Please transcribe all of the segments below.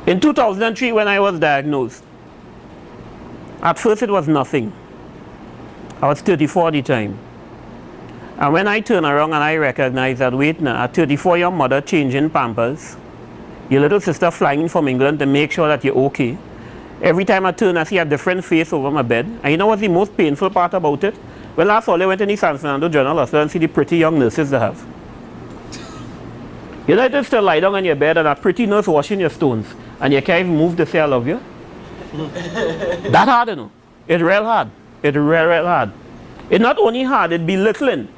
In 2003, when I was diagnosed, at first it was nothing. I was 34 at the time. And when I turn around and I recognize that, wait now, at 34 your mother changing pampers, your little sister flying from England to make sure that you're okay. Every time I turn, I see a different face over my bed. And you know what's the most painful part about it? Well, last fall I went in the San Fernando Journal and see the pretty young nurses they have. You know, you still lie down on your bed and a pretty nurse washing your stones, and you can't even move to say I love you. That hard, you know. It's real hard. It's real hard. It's not only hard, it's belittling.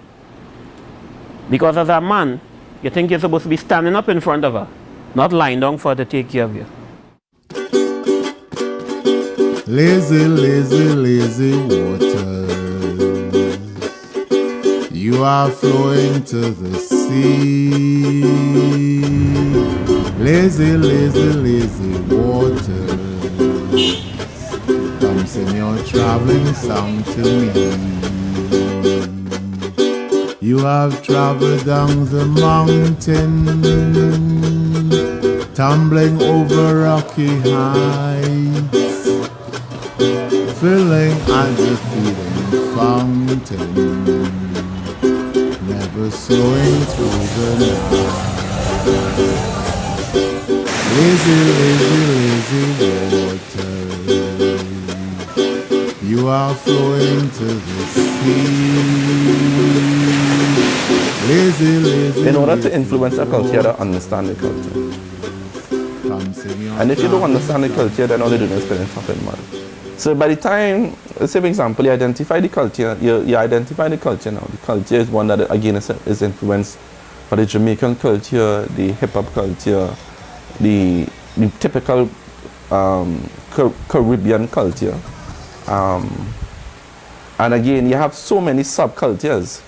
Because as a man, you think you're supposed to be standing up in front of her, not lying down for her to take care of you. Lazy, lazy, lazy waters, you are flowing to the sea. Lazy, lazy, lazy waters, come sing your traveling song to me. You have traveled down the mountain, tumbling over rocky heights, filling and defeating fountain, never slowing through the night. Lazy, lazy, lazy water, you are flowing to the sea. Lazy, lazy, in order to influence a culture, you have to understand the culture. And if you don't understand the culture, then all you're doing is spending top in mud. So by the time, let's say for example, you identify the culture, you identify the culture now. The culture is one that again is influenced by the Jamaican culture, the hip hop culture, the typical Caribbean culture. And again, you have so many subcultures.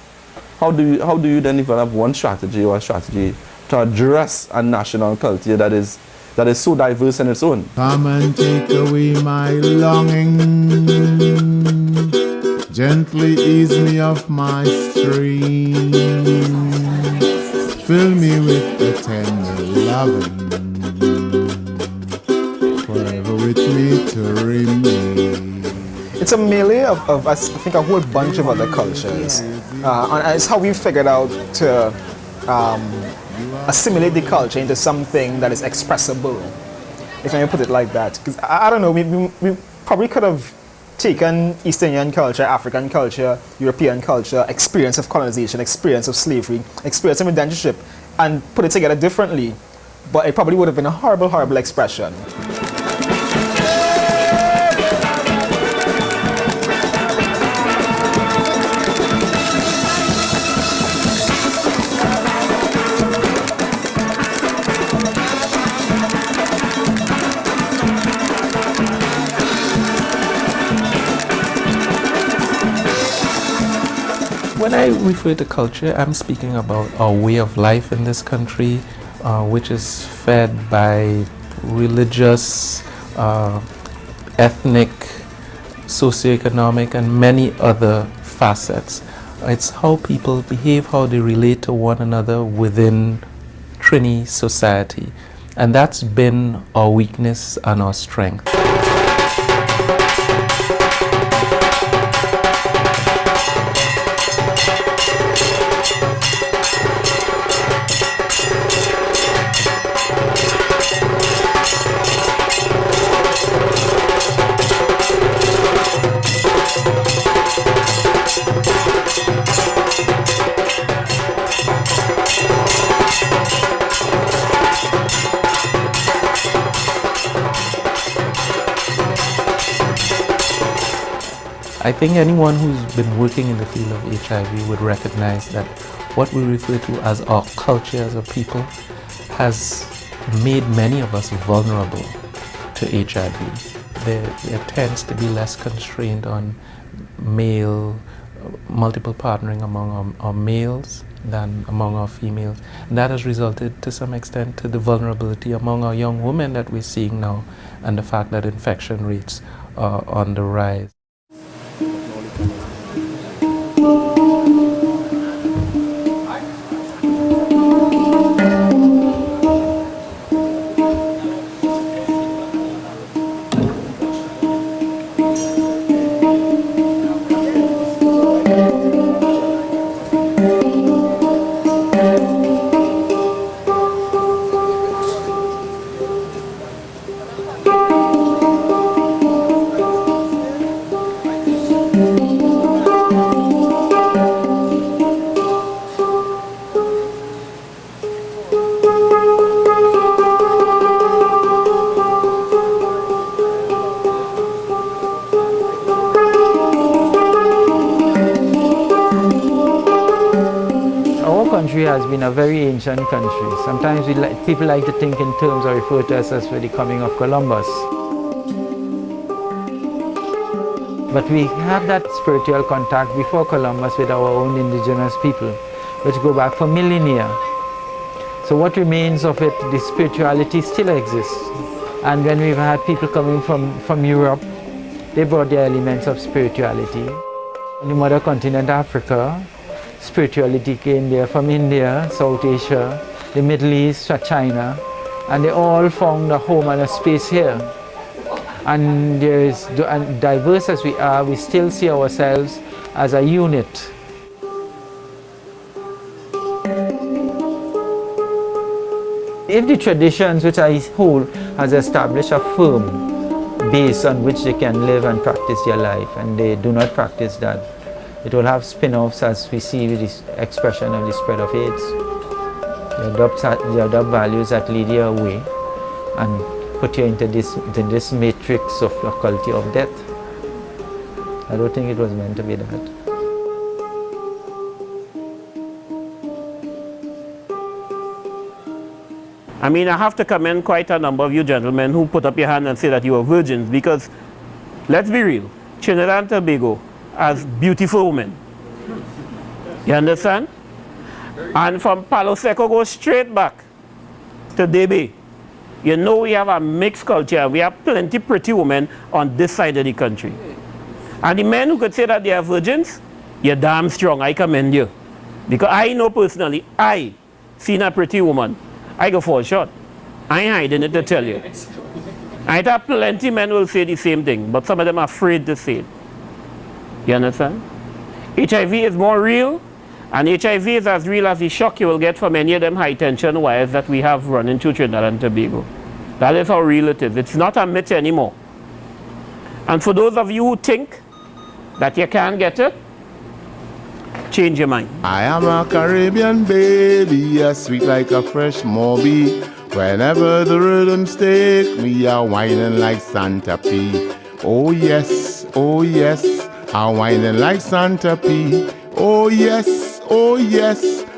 How do you then develop one strategy or a strategy to address a national culture that is so diverse in its own? Come and take away my longing, gently ease me of my strain, fill me with the tender loving, forever with me to remain. It's a melee of I think a whole bunch of other cultures, and it's how we figured out to assimilate the culture into something that is expressible, if I may put it like that. Because I don't know, we probably could have taken East Indian culture, African culture, European culture, experience of colonization, experience of slavery, experience of indentureship, and put it together differently, but it probably would have been a horrible, horrible expression. When I refer to culture, I'm speaking about our way of life in this country, which is fed by religious, ethnic, socioeconomic, and many other facets. It's how people behave, how they relate to one another within Trini society. And that's been our weakness and our strength. I think anyone who's been working in the field of HIV would recognize that what we refer to as our culture as a people has made many of us vulnerable to HIV. There tends to be less constraint on multiple partnering among our males than among our females. And that has resulted to some extent to the vulnerability among our young women that we're seeing now, and the fact that infection rates are on the rise. has been a very ancient country. Sometimes people like to think in terms or refer to us as for the coming of Columbus. But we have that spiritual contact before Columbus with our own indigenous people, which go back for millennia. So what remains of it, the spirituality still exists. And when we've had people coming from Europe, they brought the elements of spirituality. In the mother continent, Africa, spirituality came there from India, South Asia, the Middle East, China, and they all found a home and a space here. And diverse as we are, we still see ourselves as a unit. If the traditions which I hold has established a firm base on which they can live and practice their life, and they do not practice that, it will have spin-offs as we see with the expression of the spread of AIDS. They adopt values that lead you away and put you into this matrix of occulty of death. I don't think it was meant to be that. I mean, I have to commend quite a number of you gentlemen who put up your hand and say that you are virgins, because let's be real, Trinidad and Tobago has beautiful women. You understand? And from Palo Seco go straight back to Debe. You know we have a mixed culture. We have plenty pretty women on this side of the country. And the men who could say that they are virgins, you're damn strong. I commend you. Because I know personally, I seen a pretty woman, I go fall short. I ain't hiding it to tell you. I have plenty men will say the same thing, but some of them are afraid to say it. You understand? HIV is more real, and HIV is as real as the shock you will get from any of them high tension wires that we have running through Trinidad and Tobago. That is how real it is. It's not a myth anymore. And for those of you who think that you can't get it, change your mind. I am a Caribbean baby, as sweet like a fresh Moby. Whenever the rhythms take me, I'm whining like Santa P. Oh yes, I'm whining like Santa P. Oh yes,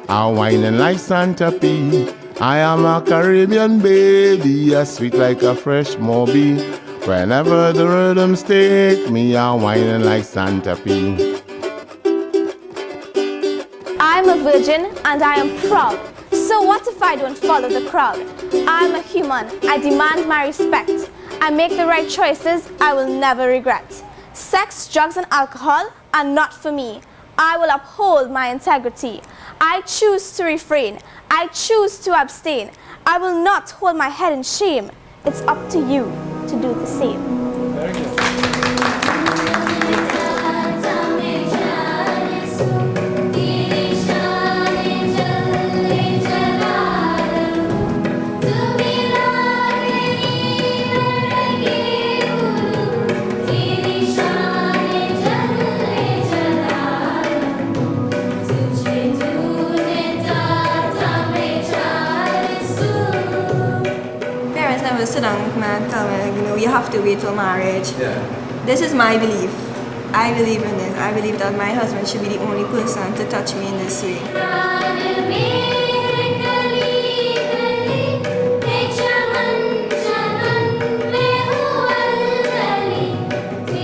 I'm whining like Santa P. I am a Caribbean baby, as sweet like a fresh Moby. Whenever the rhythms take me, I'm whining like Santa P. I'm a virgin and I am proud. So what if I don't follow the crowd? I'm a human. I demand my respect. I make the right choices I will never regret. Sex, drugs and alcohol are not for me. I will uphold my integrity. I choose to refrain. I choose to abstain. I will not hold my head in shame. It's up to you to do the same. Very good. Sit down with me and tell me, you know, you have to wait till marriage. Yeah. This is my belief. I believe in this. I believe that my husband should be the only person to touch me in this way.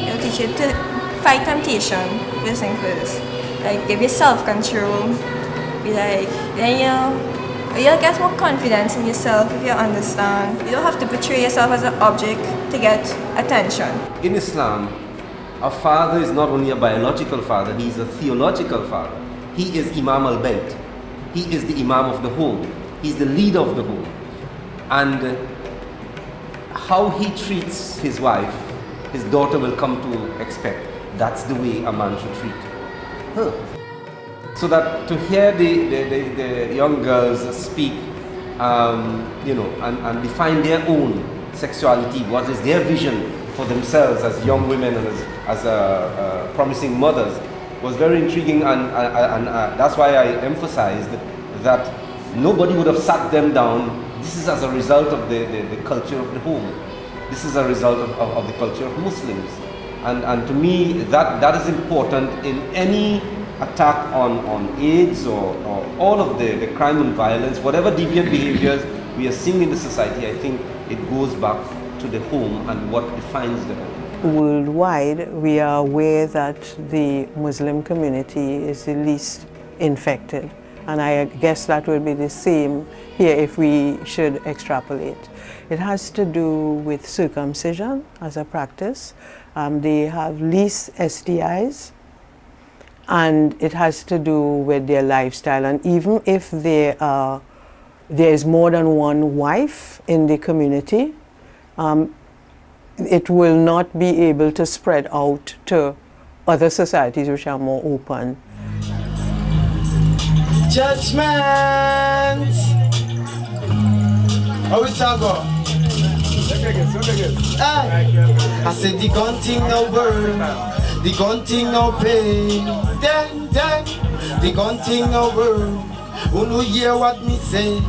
It'll teach you to fight temptation, first thing first. Like, give you self-control. Be like, then you'll get more confidence in yourself if you understand. You don't have to portray yourself as an object to get attention. In Islam, a father is not only a biological father, he is a theological father. He is Imam al-Bayt. He is the Imam of the home. He's the leader of the home. And how he treats his wife, his daughter will come to expect. That's the way a man should treat her. So that to hear the young girls speak, you know, and define their own sexuality, what is their vision for themselves as young women and as promising mothers, was very intriguing, and that's why I emphasized that nobody would have sat them down. This is as a result of the culture of the home. This is a result of the culture of Muslims. And to me, that is important in any attack on AIDS or all of the crime and violence, whatever deviant behaviors we are seeing in the society, I think it goes back to the home and what defines the home. Worldwide, we are aware that the Muslim community is the least infected. And I guess that will be the same here if we should extrapolate. It has to do with circumcision as a practice. They have least STIs, and it has to do with their lifestyle. And even if there is more than one wife in the community, it will not be able to spread out to other societies which are more open. Judgment! How we talk about? I said the gun thing no burn, the gun thing no pay. Then, the gun thing no burn. Who no hear what me say?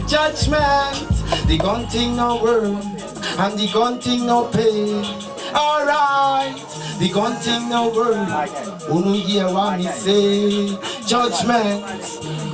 Judgment! The gun thing no burn, and the gun thing no pay. Alright, the gun thing no burn. Who no hear what me say? Judgment!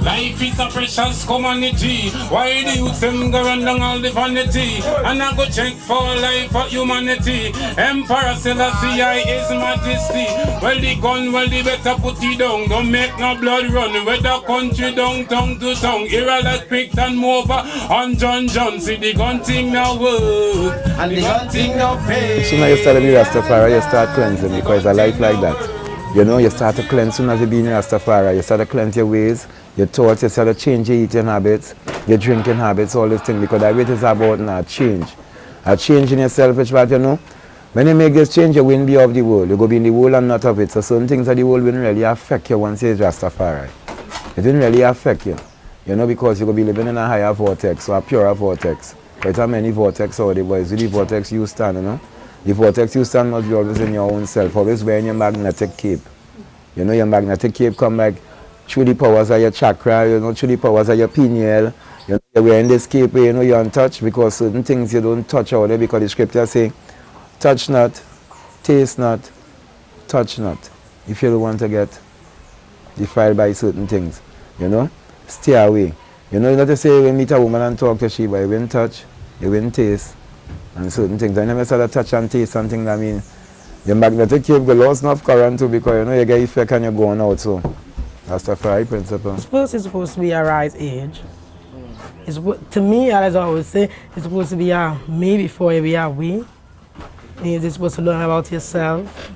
Life is a precious commodity. Why the youth them go run down all the vanity? And I go check for life for humanity. Emperor Selassie is majesty. Well the gun, well the better put it down. Don't make no blood run. Whether country down, tongue to tongue. Era like quick and move on John. See the gun thing now work. And the gun thing now pay. As soon as you start to be Rastafari, you start cleansing because a life like that. You know, you start to cleanse. As soon as you be in Rastafari, you start to cleanse your ways. Your thoughts, you start to change your eating habits, your drinking habits, all these things, because that is about now change. A change in yourself, which what you know, when you make this change, you will be of the world. You go be in the world and not of it. So certain things of the world will really affect you once you're Rastafari. It didn't really affect you, you know, because you go be living in a higher vortex, or a purer vortex. But there are many vortex out there, but it's the vortex you stand, you know. The vortex you stand must be always in your own self, always wearing your magnetic cape. You know, your magnetic cape come like through the powers of your chakra, you know, through the powers of your pineal. You know, you're wearing this cape, you know, you're untouched because certain things you don't touch out there because the scripture say, touch not, taste not, touch not. If you don't want to get defiled by certain things, you know, stay away. You know, not to say when you meet a woman and talk to she, but you won't touch, you won't taste, and certain things. I never saw that touch and taste something that mean your magnetic cape will lose enough current too because you know you get effect and you're going out so. That's the right principle. First, it's supposed to be a right age. It's, to me, as I always say, it's supposed to be a me before you be a we. You're supposed to learn about yourself,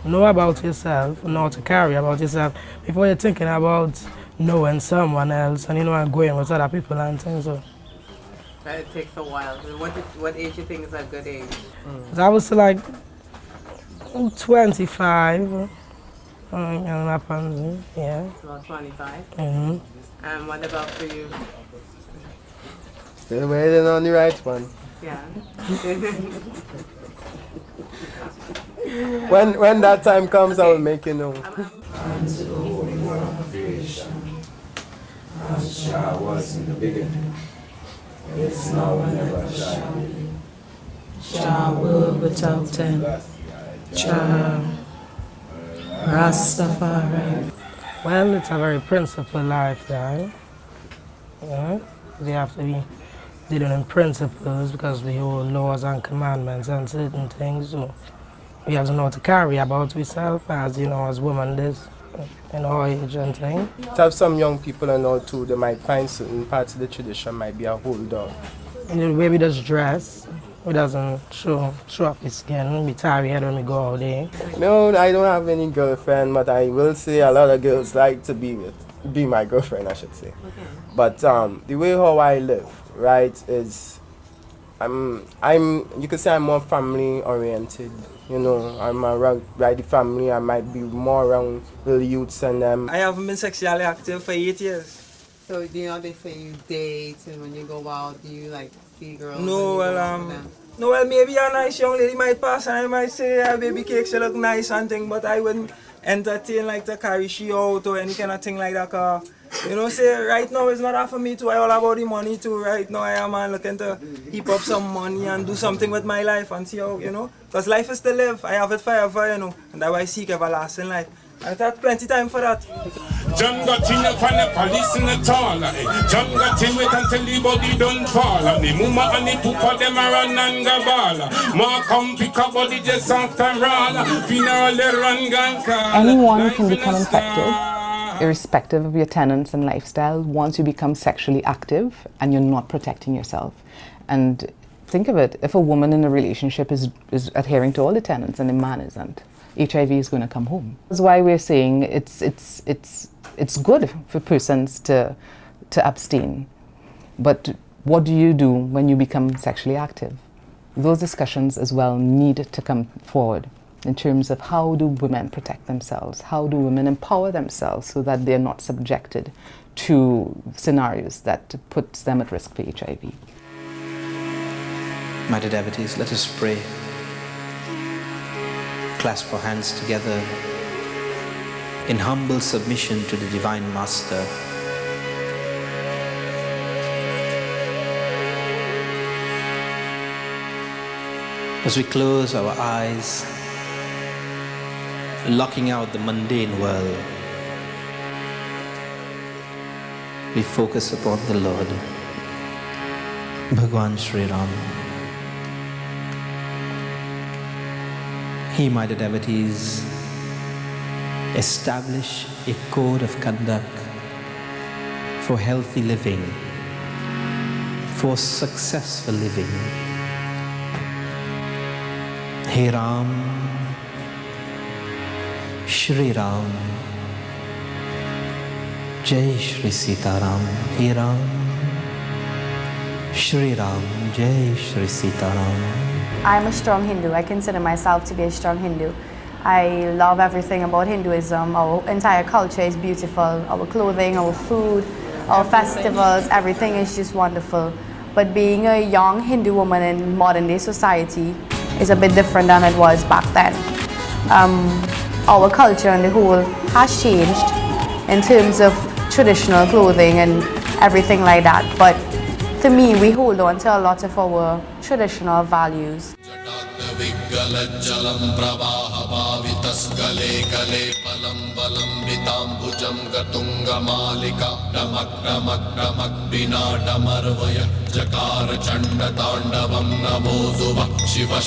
know about yourself, know to carry about yourself before you're thinking about knowing someone else and you know and going with other people and things. So. But it takes a while. What age do you think is a good age? I was like 25. Yeah. About 25? Mm-hmm. And what about for you? Still waiting on the right one. Yeah. when that time comes, I will make you know. Unto the Holy One of creation, as Jah was in the beginning, is now and ever shall be. Jah world without end. Jah Rastafari. Well, it's a very principled lifestyle. Yeah? We have to be dealing in principles because we hold laws and commandments and certain things. So we have to know to carry about ourselves as, you know, as women this in our age and thing. To have some young people and all too, they might find certain parts of the tradition might be a hold on. The way we just dress, we doesn't show off his skin. We tie our head when we go out there. No, I don't have any girlfriend, but I will say a lot of girls like to be my girlfriend, I should say. Okay. But the way how I live, right, is you could say I'm more family oriented. You know, I'm around the family. I might be more around the youths and them. I haven't been sexually active for 8 years. So you know they say you date and when you go out, do you like see girls? No, well, maybe a nice young lady might pass and I might say, yeah, baby cake, she look nice and thing, but I wouldn't entertain like to carry she out or any kind of thing like that. You know, say right now it's not that for me too. I all about the money too. Right now I am looking to heap up some money and do something with my life and see how, you know, because life is to live. I have it forever, you know, and that's why I seek everlasting life. I thought plenty time for that. John got in up and never listen at all. John got in wait until the body don't fall. And the mama and the poopa them a run and go ball. Ma come pick up body just after all. Funeral they run gang call. Anyone can become infected, irrespective of your tenets and lifestyle, once you become sexually active and you're not protecting yourself. And think of it, if a woman in a relationship is adhering to all the tenets and the man isn't, HIV is going to come home. That's why we're saying it's good for persons to abstain. But what do you do when you become sexually active? Those discussions as well need to come forward in terms of how do women protect themselves? How do women empower themselves so that they're not subjected to scenarios that puts them at risk for HIV? Mighty devotees, let us pray. Clasp our hands together in humble submission to the Divine Master. As we close our eyes, locking out the mundane world, we focus upon the Lord, Bhagwan Sri Ram. He, mighty devotees, establish a code of conduct for healthy living, for successful living. Hey Ram, Shri Ram, Jai Shri Sita Ram. Hey Ram, Shri Ram, Jai Shri Sita Ram. I'm a strong Hindu. I consider myself to be a strong Hindu. I love everything about Hinduism. Our entire culture is beautiful. Our clothing, our food, our festivals, everything is just wonderful. But being a young Hindu woman in modern day society is a bit different than it was back then. Our culture on the whole has changed in terms of traditional clothing and everything like that. But to me, we hold on to a lot of our traditional values.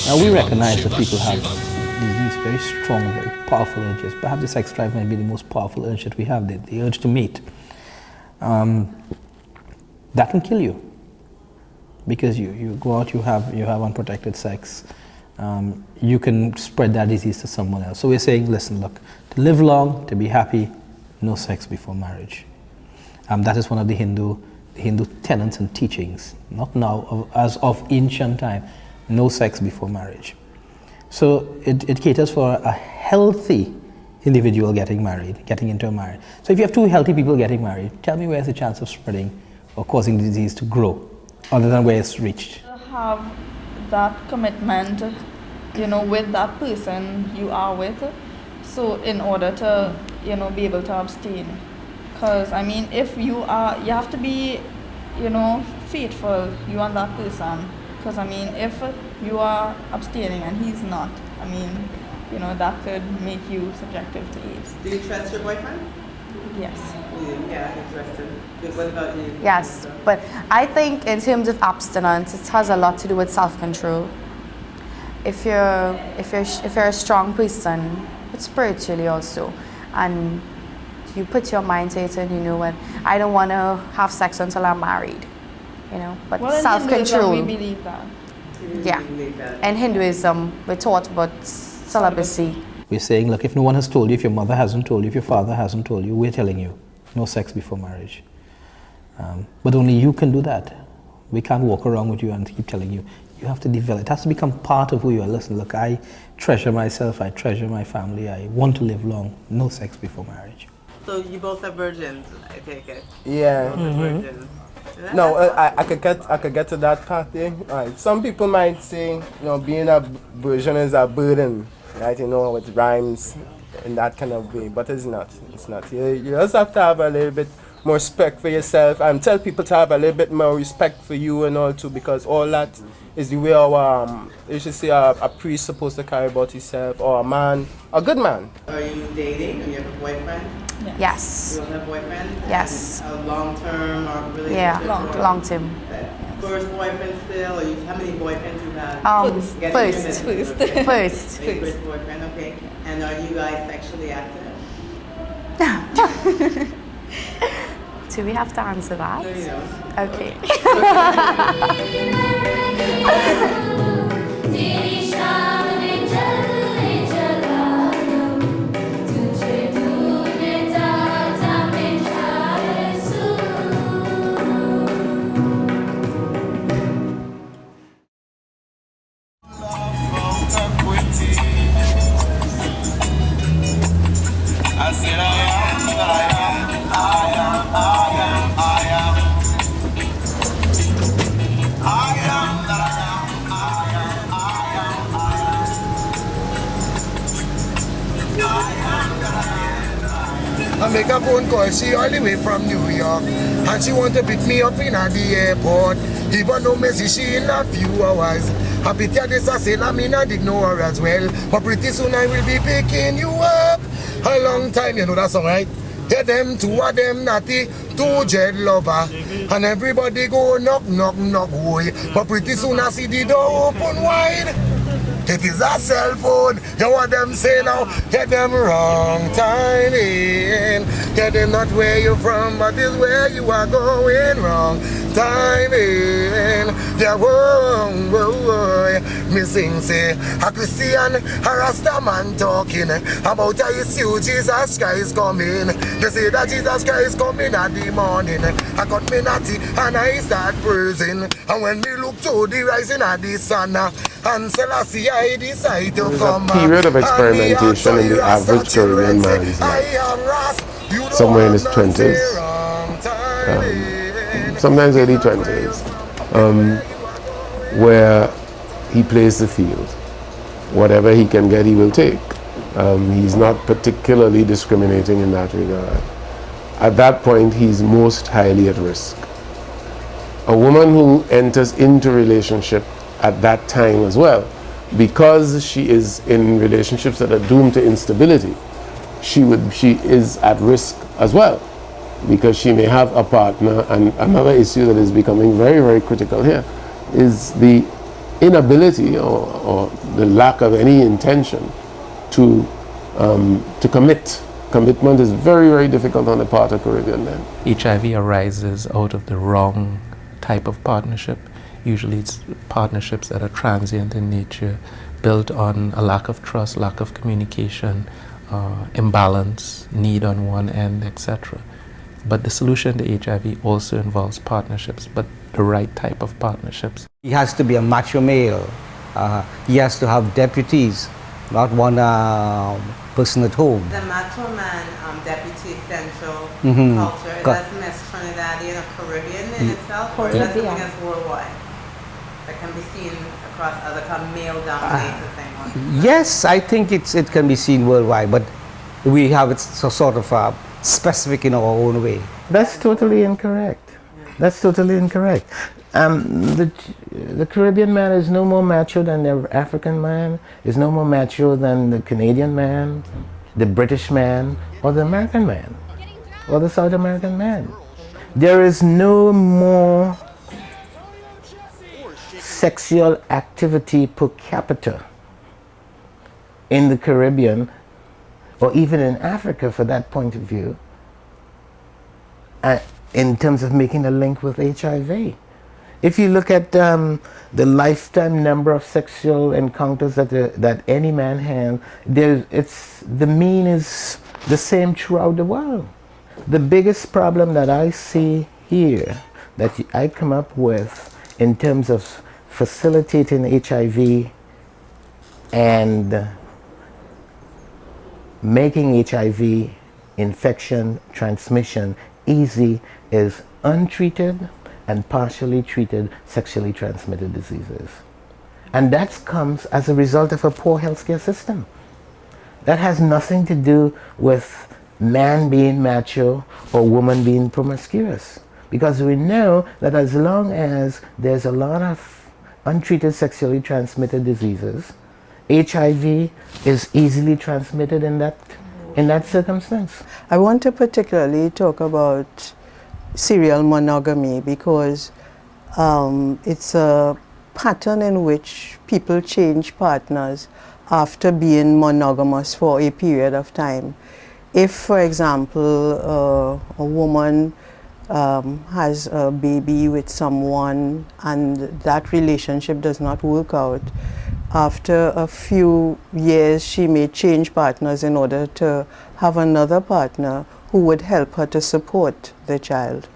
Now we recognize that people have these very strong, very powerful urges. Perhaps the sex drive might be the most powerful urge that we have, the urge to mate. That can kill you. Because you go out, you have unprotected sex, you can spread that disease to someone else. So we're saying, listen, look, to live long, to be happy, no sex before marriage. That is one of the Hindu tenets and teachings, not now, as of ancient time, no sex before marriage. So it caters for a healthy individual getting married, getting into a marriage. So if you have two healthy people getting married, tell me where's the chance of spreading or causing the disease to grow, other than where it's reached. Have that commitment, with that person you are with, so in order to, be able to abstain. Because, if you have to be, faithful, you and that person. Because, if you are abstaining and he's not, that could make you subjective to AIDS. Do you trust your boyfriend? Yes. Yeah, interesting. What about you? Yes, but I think in terms of abstinence, it has a lot to do with self-control. If you're a strong person, but spiritually also, and you put your mind to it, and you know what, I don't want to have sex until I'm married, But well, self-control. In Hinduism, we believe that. Yeah. In Hinduism, we're taught about celibacy. We're saying, look, if no one has told you, if your mother hasn't told you, if your father hasn't told you, we're telling you, no sex before marriage. But only you can do that. We can't walk around with you and keep telling you. You have to develop. It has to become part of who you are. Listen, look, I treasure myself, I treasure my family, I want to live long. No sex before marriage. So you both are virgins, I take it? Yeah. Both are virgins. No, I could get to that part there. Right. Some people might say, being a virgin is a burden, right? With rhymes in that kind of way, but it's not. It's not. You just have to have a little bit more respect for yourself, and tell people to have a little bit more respect for you and all too, because all that is the way our, you should say a priest supposed to carry about himself, or a man, a good man. Are you dating? Do you have a boyfriend? Yes. You don't have a boyfriend? Yes. A long-term or relationship? Yeah, long term. First boyfriend still, or how many boyfriends you had? First. Okay. First. First boyfriend, okay. And are you guys sexually active? Do we have to answer that? No, you don't. Okay. I said I make a phone call, she all the way from New York, and she want to pick me up in at the airport. Even though me see she in a few hours. Happy to this I say I mean I did know her as well. But pretty soon I will be picking you up. A long time, you know that song, right? Yeah, them two of them naughty, two jet lover. And everybody go knock, knock, knock, boy. But pretty soon I see the door open wide. It is a cell phone. You what them say now? Get them wrong timing. Get them not where you from, but is where you are going wrong timing. Yeah, whoa, whoa, whoa. Missing say a Christian, a Rasta man talking about how you see Jesus Christ coming. They say that Jesus Christ coming at the morning. I got me natty and I start praising. And when me look to the rising of the sun, and Selassie I decide to come. There's a period of experimentation in the average Caribbean man's life. Somewhere in his 20s, sometimes early 20s, where he plays the field. Whatever he can get, he will take. He's not particularly discriminating in that regard. At that point, he's most highly at risk. A woman who enters into relationship at that time as well, because she is in relationships that are doomed to instability, she is at risk as well, because she may have a partner. And another issue that is becoming very, very critical here is the inability or the lack of any intention to commit. Commitment is very, very difficult on the part of Caribbean men. HIV arises out of the wrong type of partnership. Usually it's partnerships that are transient in nature, built on a lack of trust, lack of communication, imbalance, need on one end, etc. But the solution to HIV also involves partnerships, but the right type of partnerships. He has to be a macho male. He has to have deputies, not one person at home. The macho man deputy central Mhm. culture, that's Miss Trinidadian or Caribbean in itself, or is that something that's worldwide? That can be seen across other male-dominated things? Yes, I think it can be seen worldwide, but we have it sort of specific in our own way. That's totally incorrect. That's totally incorrect. The Caribbean man is no more macho than the African man, is no more macho than the Canadian man, the British man, or the American man, or the South American man. There is no more sexual activity per capita in the Caribbean, or even in Africa for that point of view, in terms of making a link with HIV. If you look at the lifetime number of sexual encounters that any man has, the mean is the same throughout the world. The biggest problem that I see here, that I come up with in terms of facilitating HIV and making HIV infection transmission easy, is untreated and partially treated sexually transmitted diseases. And that comes as a result of a poor healthcare system. That has nothing to do with man being macho or woman being promiscuous. Because we know that as long as there's a lot of untreated sexually transmitted diseases, HIV is easily transmitted in that circumstance. I want to particularly talk about serial monogamy because it's a pattern in which people change partners after being monogamous for a period of time. If, for example, a woman has a baby with someone and that relationship does not work out, after a few years she may change partners in order to have another partner who would help her to support the child.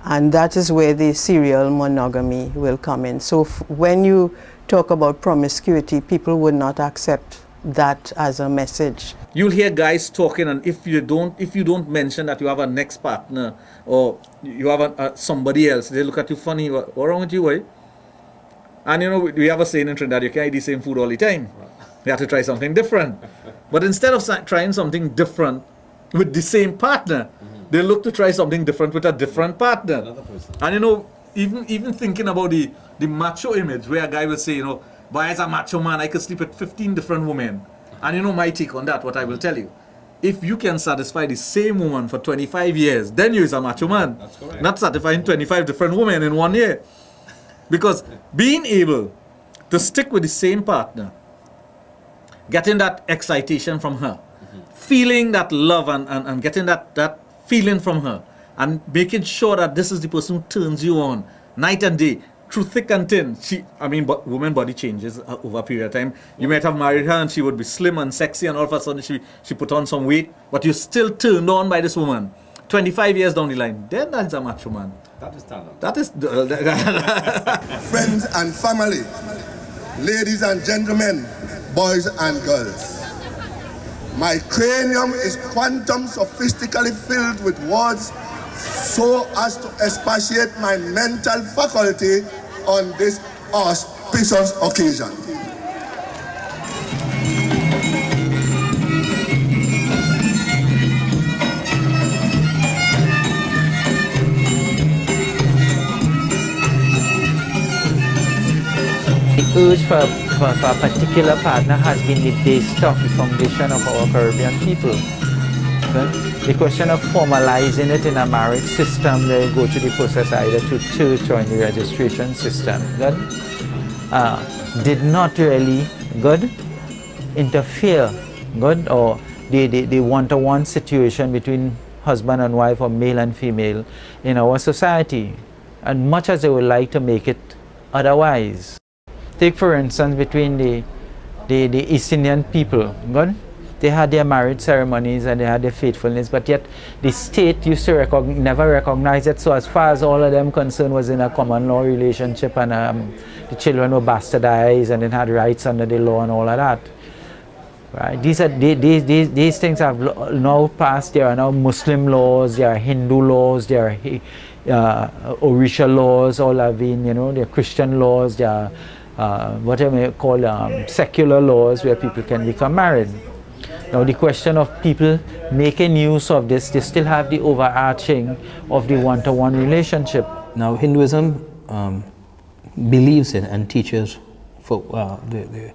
And that is where the serial monogamy will come in. So when you talk about promiscuity, people would not accept that as a message. You'll hear guys talking, and if you don't mention that you have a next partner or you have somebody else, they look at you funny. What wrong with you, boy? And you know, we have a saying in Trinidad, you can't eat the same food all the time. You have to try something different. But instead of trying something different with the same partner, they look to try something different with a different partner. And you know, even thinking about the macho image, where a guy will say, you know, boy, as a macho man, I could sleep with 15 different women. And you know my take on that, what I will tell you. If you can satisfy the same woman for 25 years, then you is a macho man. That's correct. Not satisfying 25 different women in 1 year. Because being able to stick with the same partner, getting that excitation from her, feeling that love and getting that feeling from her, and making sure that this is the person who turns you on night and day, through thick and thin. Woman body changes over a period of time. You might have married her and she would be slim and sexy, and all of a sudden she put on some weight, but you're still turned on by this woman. 25 years down the line, then that's a macho man. That is talent. That is... Friends and family, ladies and gentlemen, boys and girls. My cranium is quantum sophistically filled with words so as to expatiate my mental faculty on this auspicious occasion. The urge for a particular partner has been the base of the foundation of our Caribbean people. The question of formalizing it in a marriage system, they go through the process either to church or in the registration system. Did not really interfere or the one-to-one situation between husband and wife or male and female in our society, and much as they would like to make it otherwise. Take for instance between the East Indian people, they had their marriage ceremonies and they had their faithfulness, but yet the state used to never recognize it. So as far as all of them concerned was in a common law relationship, and the children were bastardized and then had rights under the law and all of that. Right? These things have now passed. There are now Muslim laws, there are Hindu laws, there are Orisha laws, all have been, there are Christian laws, there are what I may call secular laws where people can become married. Now the question of people making use of this, they still have the overarching of the one-to-one relationship. Now Hinduism believes in and teaches for the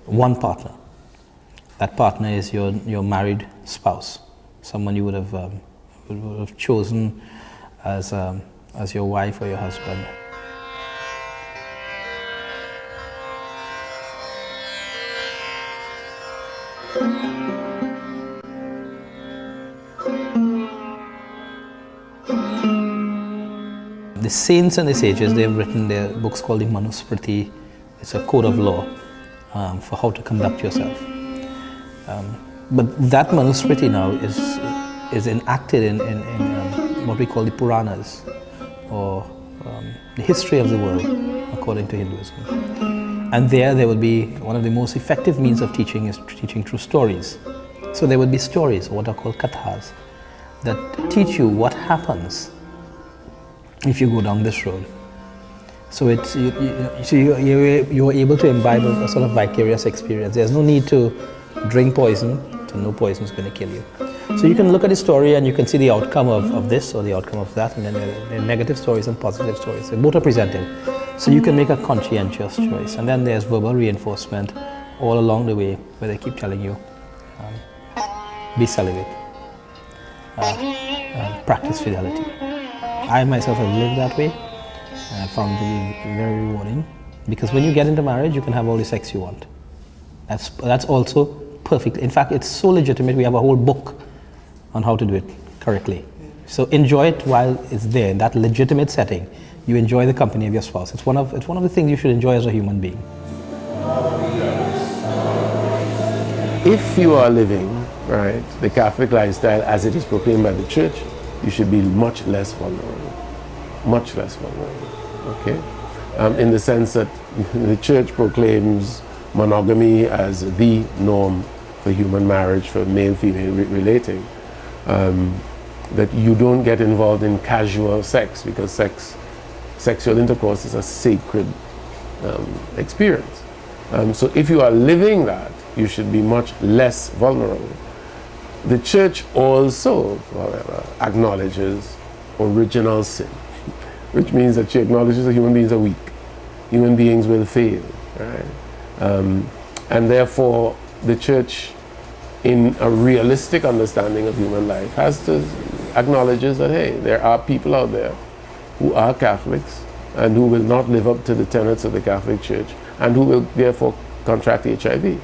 one partner. That partner is your married spouse, someone you would have chosen as your wife or your husband. The saints and the sages, they've written their books called the Manusmriti. It's a code of law for how to conduct yourself. But that Manusmriti now is enacted in what we call the Puranas, or the history of the world according to Hinduism. And there will be one of the most effective means of teaching is teaching through stories. So there would be stories, what are called kathas, that teach you what happens if you go down this road. So you're able to imbibe a sort of vicarious experience. There's no need to drink poison, so no poison is going to kill you. So you can look at the story and you can see the outcome of this or the outcome of that, and then there are negative stories and positive stories. So both are presented. So you can make a conscientious choice. And then there's verbal reinforcement all along the way where they keep telling you, be celibate, practice fidelity. I myself have lived that way and I found it to be very rewarding, because when you get into marriage, you can have all the sex you want. That's also perfect. In fact, it's so legitimate, we have a whole book on how to do it correctly. So enjoy it while it's there, in that legitimate setting. You enjoy the company of your spouse. It's one of the things you should enjoy as a human being. If you are living, right, the Catholic lifestyle as it is proclaimed by the church, you should be much less vulnerable. Much less vulnerable, okay? In the sense that the church proclaims monogamy as the norm for human marriage, for male-female relating. That you don't get involved in casual sex, because sexual intercourse is a sacred experience. So if you are living that, you should be much less vulnerable. The church also, however, acknowledges original sin, which means that she acknowledges that human beings are weak. Human beings will fail, right? And therefore, the church, in a realistic understanding of human life, has to acknowledges that, hey, there are people out there who are Catholics and who will not live up to the tenets of the Catholic Church and who will therefore contract HIV.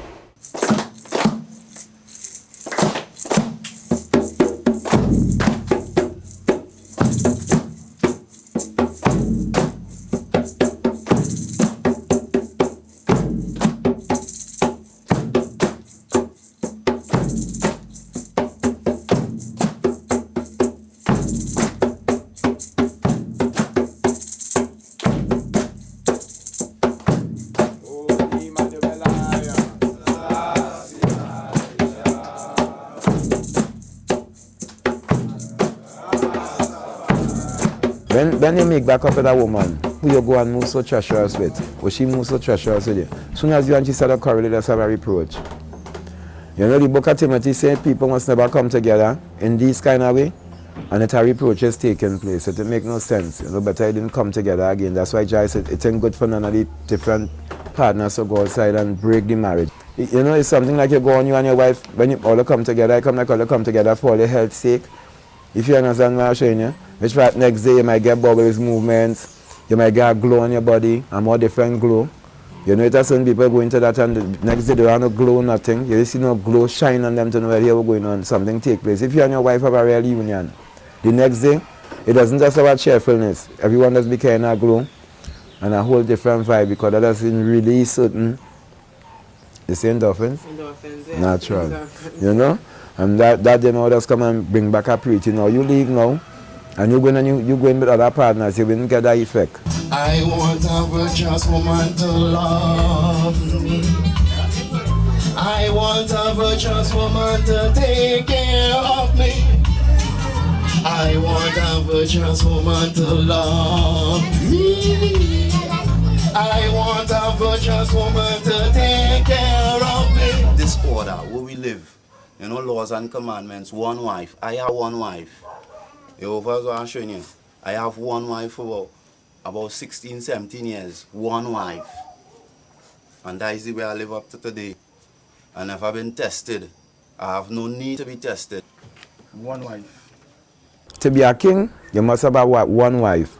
When you make back up with a woman who you go and move so treacherous with, or she moves so treacherous with you, as soon as you and she start to correlate, that's a reproach. You know, the book of Timothy says people must never come together in this kind of way, and it's a reproach is taking place. It make no sense. You know, better you didn't come together again. That's why Jai said it ain't good for none of the different partners to go outside and break the marriage. You know, it's something like you go on, you and your wife, when you all come together, I come like all you come together for your health's sake. If you understand what I'm showing you, which part next day you might get bubbles, movements, you might get a glow on your body, a more different glow. You know, there's some people go into that and the next day they don't have no glow, nothing. You see no glow shine on them to know where you're going on, something take place. If you and your wife have a real union, the next day, it doesn't just about cheerfulness. Everyone does be kind of glow and a whole different vibe, because that doesn't release certain, you see endorphins? Endorphins, yeah. Natural. Endorphins. You know? And that then others come and bring back a preaching. Now you leave now, and you go in with other partners, you wouldn't get that effect. I want a virtuous woman to love me. I want a virtuous woman to take care of me. I want a virtuous woman to love me. I want a virtuous woman to take care of me. This order where we live, you know, laws and commandments, one wife. I have one wife. I'm showing you. I have one wife for about 16, 17 years. One wife. And that is the way I live up to today. And if I've been tested, I have no need to be tested. One wife. To be a king, you must have one wife.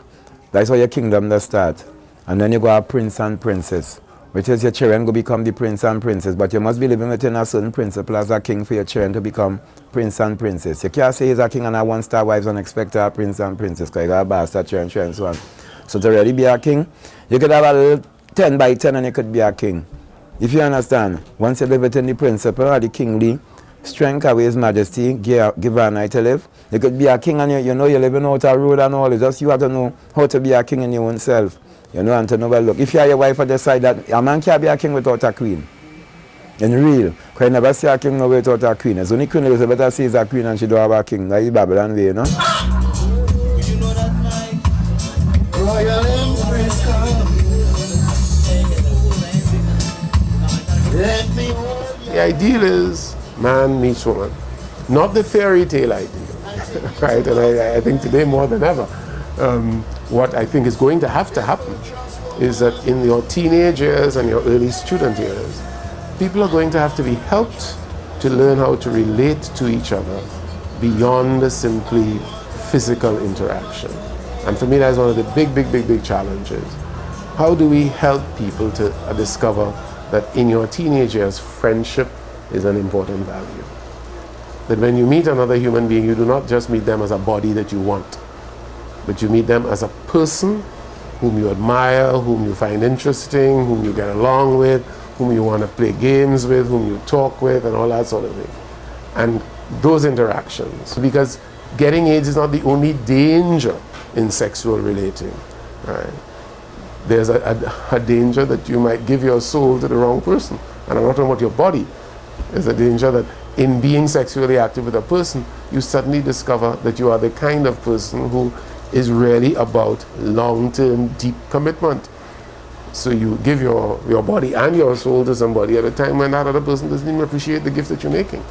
That's how your kingdom does start. And then you go a prince and princess, which is your children go become the prince and princess. But you must be living within a certain principle as a king for your children to become prince and princess. You can't say he's a king and a one-star wives and expect a prince and princess, because you got a bastard children and so on. So to really be a king, you could have a little 10 by 10 and you could be a king. If you understand, once you live within the principle of the kingly strength of his majesty, give a night to live, you could be a king and you know you're living out a road and all. It's just you have to know how to be a king in your own self. You know, and to know, well, look, if you are your wife, decide that a man can't be a king without a queen. In real, because you never see a king no without a queen. It's only Queen Elizabeth sees a queen and she don't have a king. That is Babylon way, you know? Royal Empress come. Let me hold you. The ideal is man meets woman. not the fairy tale ideal, right? And I think today more than ever, what I think is going to happen is that in your teenage years and your early student years, people are going to have to be helped to learn how to relate to each other beyond the simply physical interaction. And for me, that's one of the big challenges. How do we help people to discover that in your teenage years, friendship is an important value? That when you meet another human being, you do not just meet them as a body that you want, but you meet them as a person whom you admire, whom you find interesting, whom you get along with, whom you want to play games with, whom you talk with, and all that sort of thing. And those interactions, because getting AIDS is not the only danger in sexual relating, right? There's a danger that you might give your soul to the wrong person. And I'm not talking about your body. There's a danger that in being sexually active with a person, you suddenly discover that you are the kind of person who is really about long-term, deep commitment. So you give your body and your soul to somebody at a time when that other person doesn't even appreciate the gift that you're making.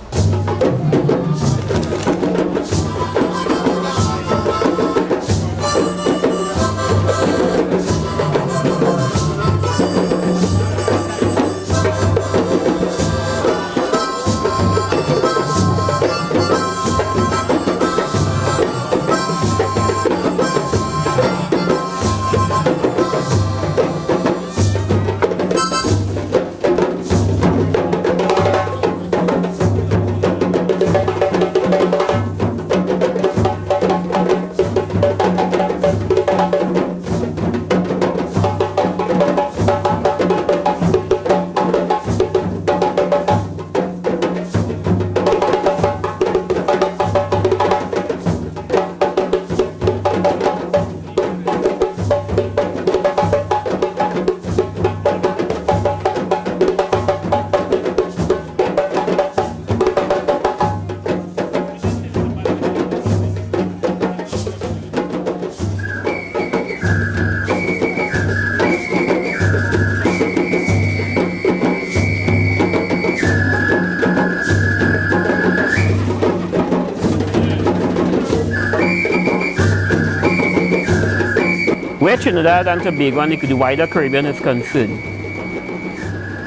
Where Trinidad and Tobago and the wider Caribbean is concerned,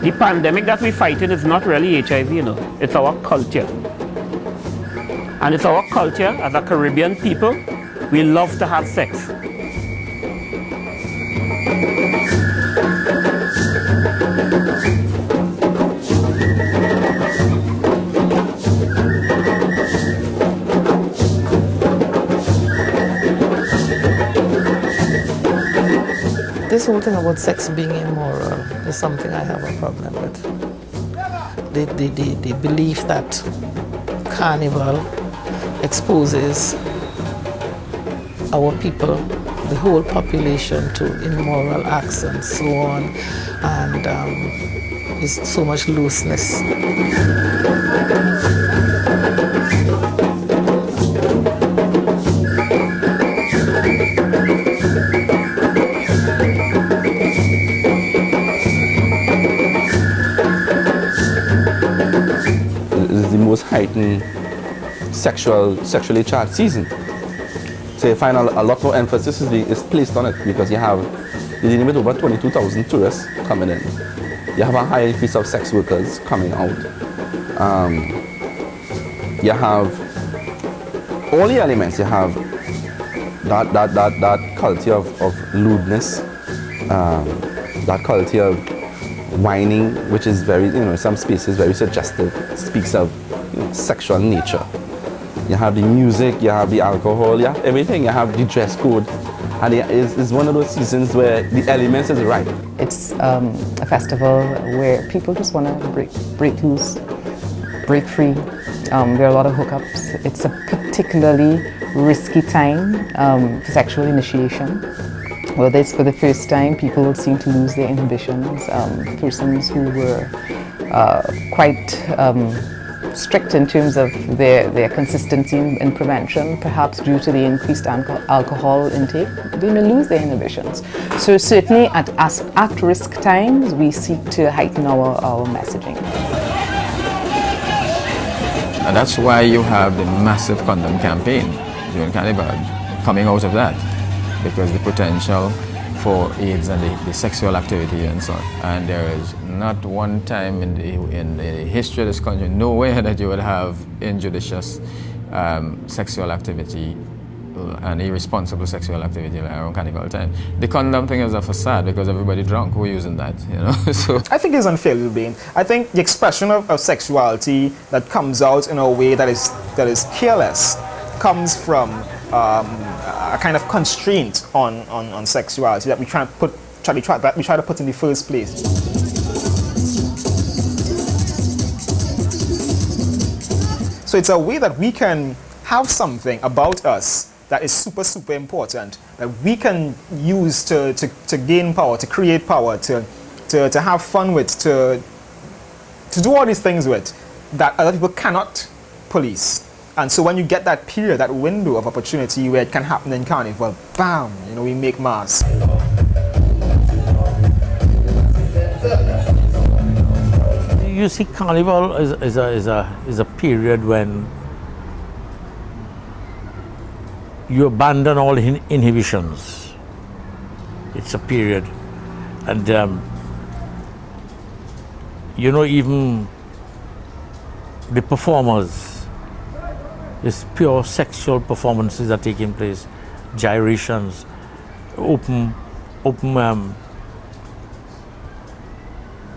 the pandemic that we're fighting is not really HIV, you know. It's our culture. And it's our culture as a Caribbean people, we love to have sex. This whole thing about sex being immoral is something I have a problem with. The belief that carnival exposes our people, the whole population, to immoral acts and so on, and is so much looseness. Most heightened sexually charged season. So you find a lot more emphasis is placed on it because you're dealing with over 22,000 tourists coming in. You have a high increase of sex workers coming out. You have all the elements. You have that culture of lewdness, that culture of whining, which is very, in some spaces very suggestive. It speaks of sexual nature. You have the music, you have the alcohol, you have everything. You have the dress code, and it's one of those seasons where the elements is right. It's a festival where people just want to break loose, break free. There are a lot of hookups. It's a particularly risky time for sexual initiation. Whether it's for the first time, people seem to lose their inhibitions. Persons who were quite strict in terms of their consistency in prevention, perhaps due to the increased alcohol intake, they may lose their inhibitions. So certainly at risk times, we seek to heighten our messaging. And that's why you have the massive condom campaign during Carnival coming out of that, because the potential for AIDS and the sexual activity and so on. And there is not one time in the history of this country, nowhere that you would have injudicious sexual activity and irresponsible sexual activity around Carnival time. The condom thing is a facade because everybody drunk who are using that, you know. So I think it's unfair, Lubin. I think the expression of sexuality that comes out in a way that is careless comes from a kind of constraint on sexuality that we try to put in the first place. So it's a way that we can have something about us that is super, super important, that we can use to gain power, to create power, to have fun with, to do all these things with, that other people cannot police. And so when you get that period, that window of opportunity where it can happen in Carnival, bam, you know, we make mass. You see, Carnival is a period when you abandon all inhibitions. It's a period, and you know, even the performers, it's pure sexual performances that are taking place, gyrations, open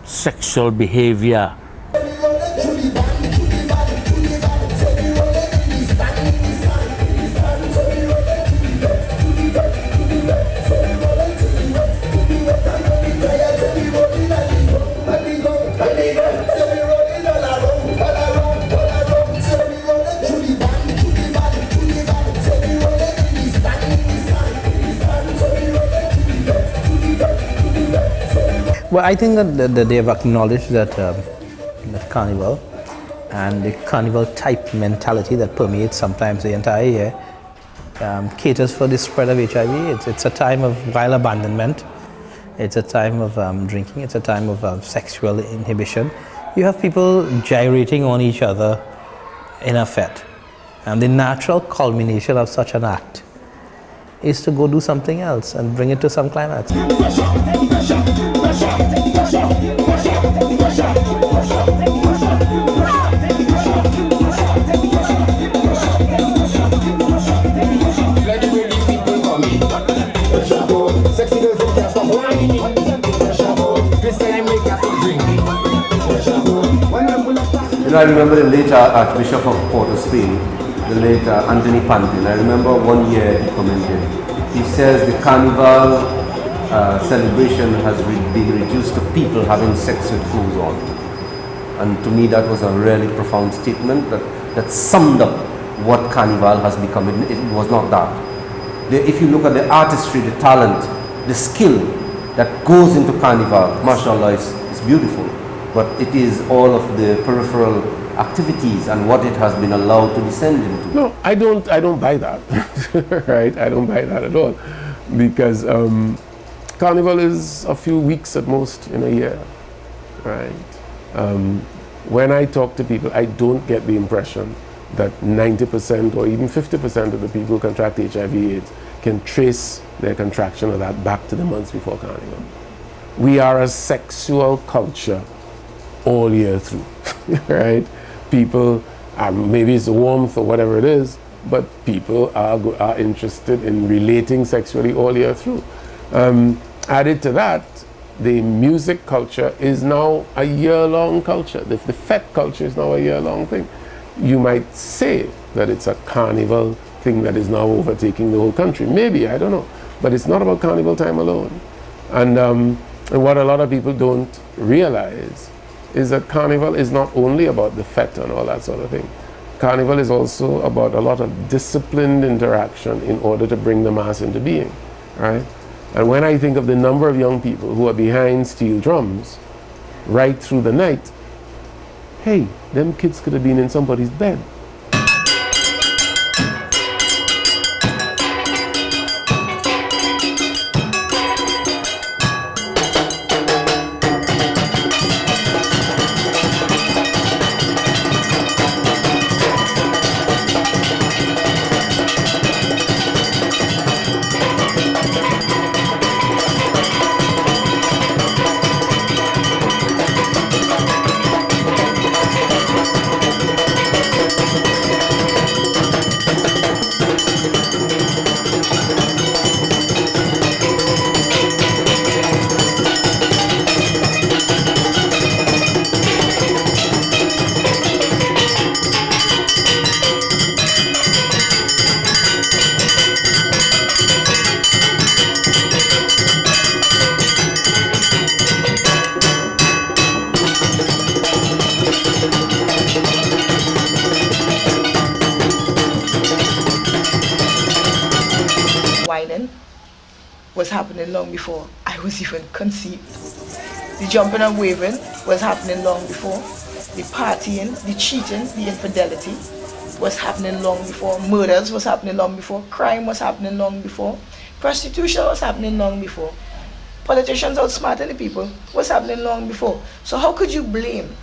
sexual behavior. Well, I think that they have acknowledged that that Carnival and the Carnival type mentality that permeates sometimes the entire year caters for the spread of HIV. It's a time of wild abandonment. It's a time of drinking. It's a time of sexual inhibition. You have people gyrating on each other in a fete. And the natural culmination of such an act is to go do something else and bring it to some climax. You know, I remember the late Archbishop of Port of Spain, the late Anthony Pantin. I remember one year he commented. He says the Carnival celebration has been reduced to people having sex with clothes on. And to me that was a really profound statement that summed up what Carnival has become. It was not that. If you look at the artistry, the talent, the skill that goes into Carnival, mashallah, it's beautiful. But it is all of the peripheral activities and what it has been allowed to descend into. No, I don't buy that, right? I don't buy that at all, because Carnival is a few weeks at most in a year, right? When I talk to people, I don't get the impression that 90% or even 50% of the people who contract HIV/AIDS can trace their contraction of that back to the months before Carnival. We are a sexual culture all year through, right? People, maybe it's the warmth or whatever it is, but people are interested in relating sexually all year through. Added to that, the music culture is now a year-long culture. The fete culture is now a year-long thing. You might say that it's a carnival thing that is now overtaking the whole country. Maybe, I don't know. But it's not about carnival time alone. And what a lot of people don't realize is that Carnival is not only about the fete and all that sort of thing. Carnival is also about a lot of disciplined interaction in order to bring the mass into being, right? And when I think of the number of young people who are behind steel drums right through the night, hey, them kids could have been in somebody's bed. was happening long before I was even conceived. The jumping and waving was happening long before. The partying, the cheating, the infidelity was happening long before. Murders was happening long before. Crime was happening long before. Prostitution was happening long before. Politicians outsmarting the people was happening long before. So how could you blame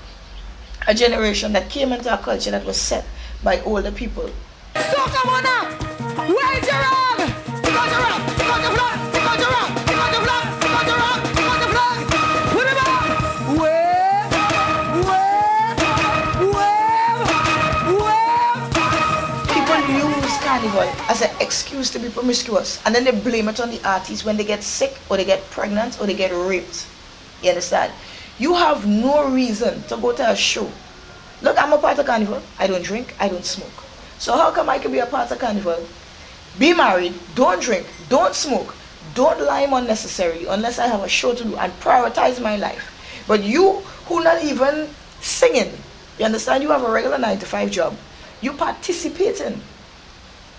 a generation that came into a culture that was set by older people? So come on now! Wait your rock! Got your rock! Got your flag! Got your rock! Got your flag! Got your rock! Got your flag! Put it back! People use carnival as an excuse to be promiscuous, and then they blame it on the artists when they get sick or they get pregnant or they get raped. You understand? You have no reason to go to a show. Look, I'm a part of carnival. I don't drink, I don't smoke. So how come I can be a part of carnival, be married, don't drink, don't smoke, don't lie unnecessarily unless I have a show to do and prioritize my life? But you who not even singing, you understand, you have a regular 9-to-5 job, you participating.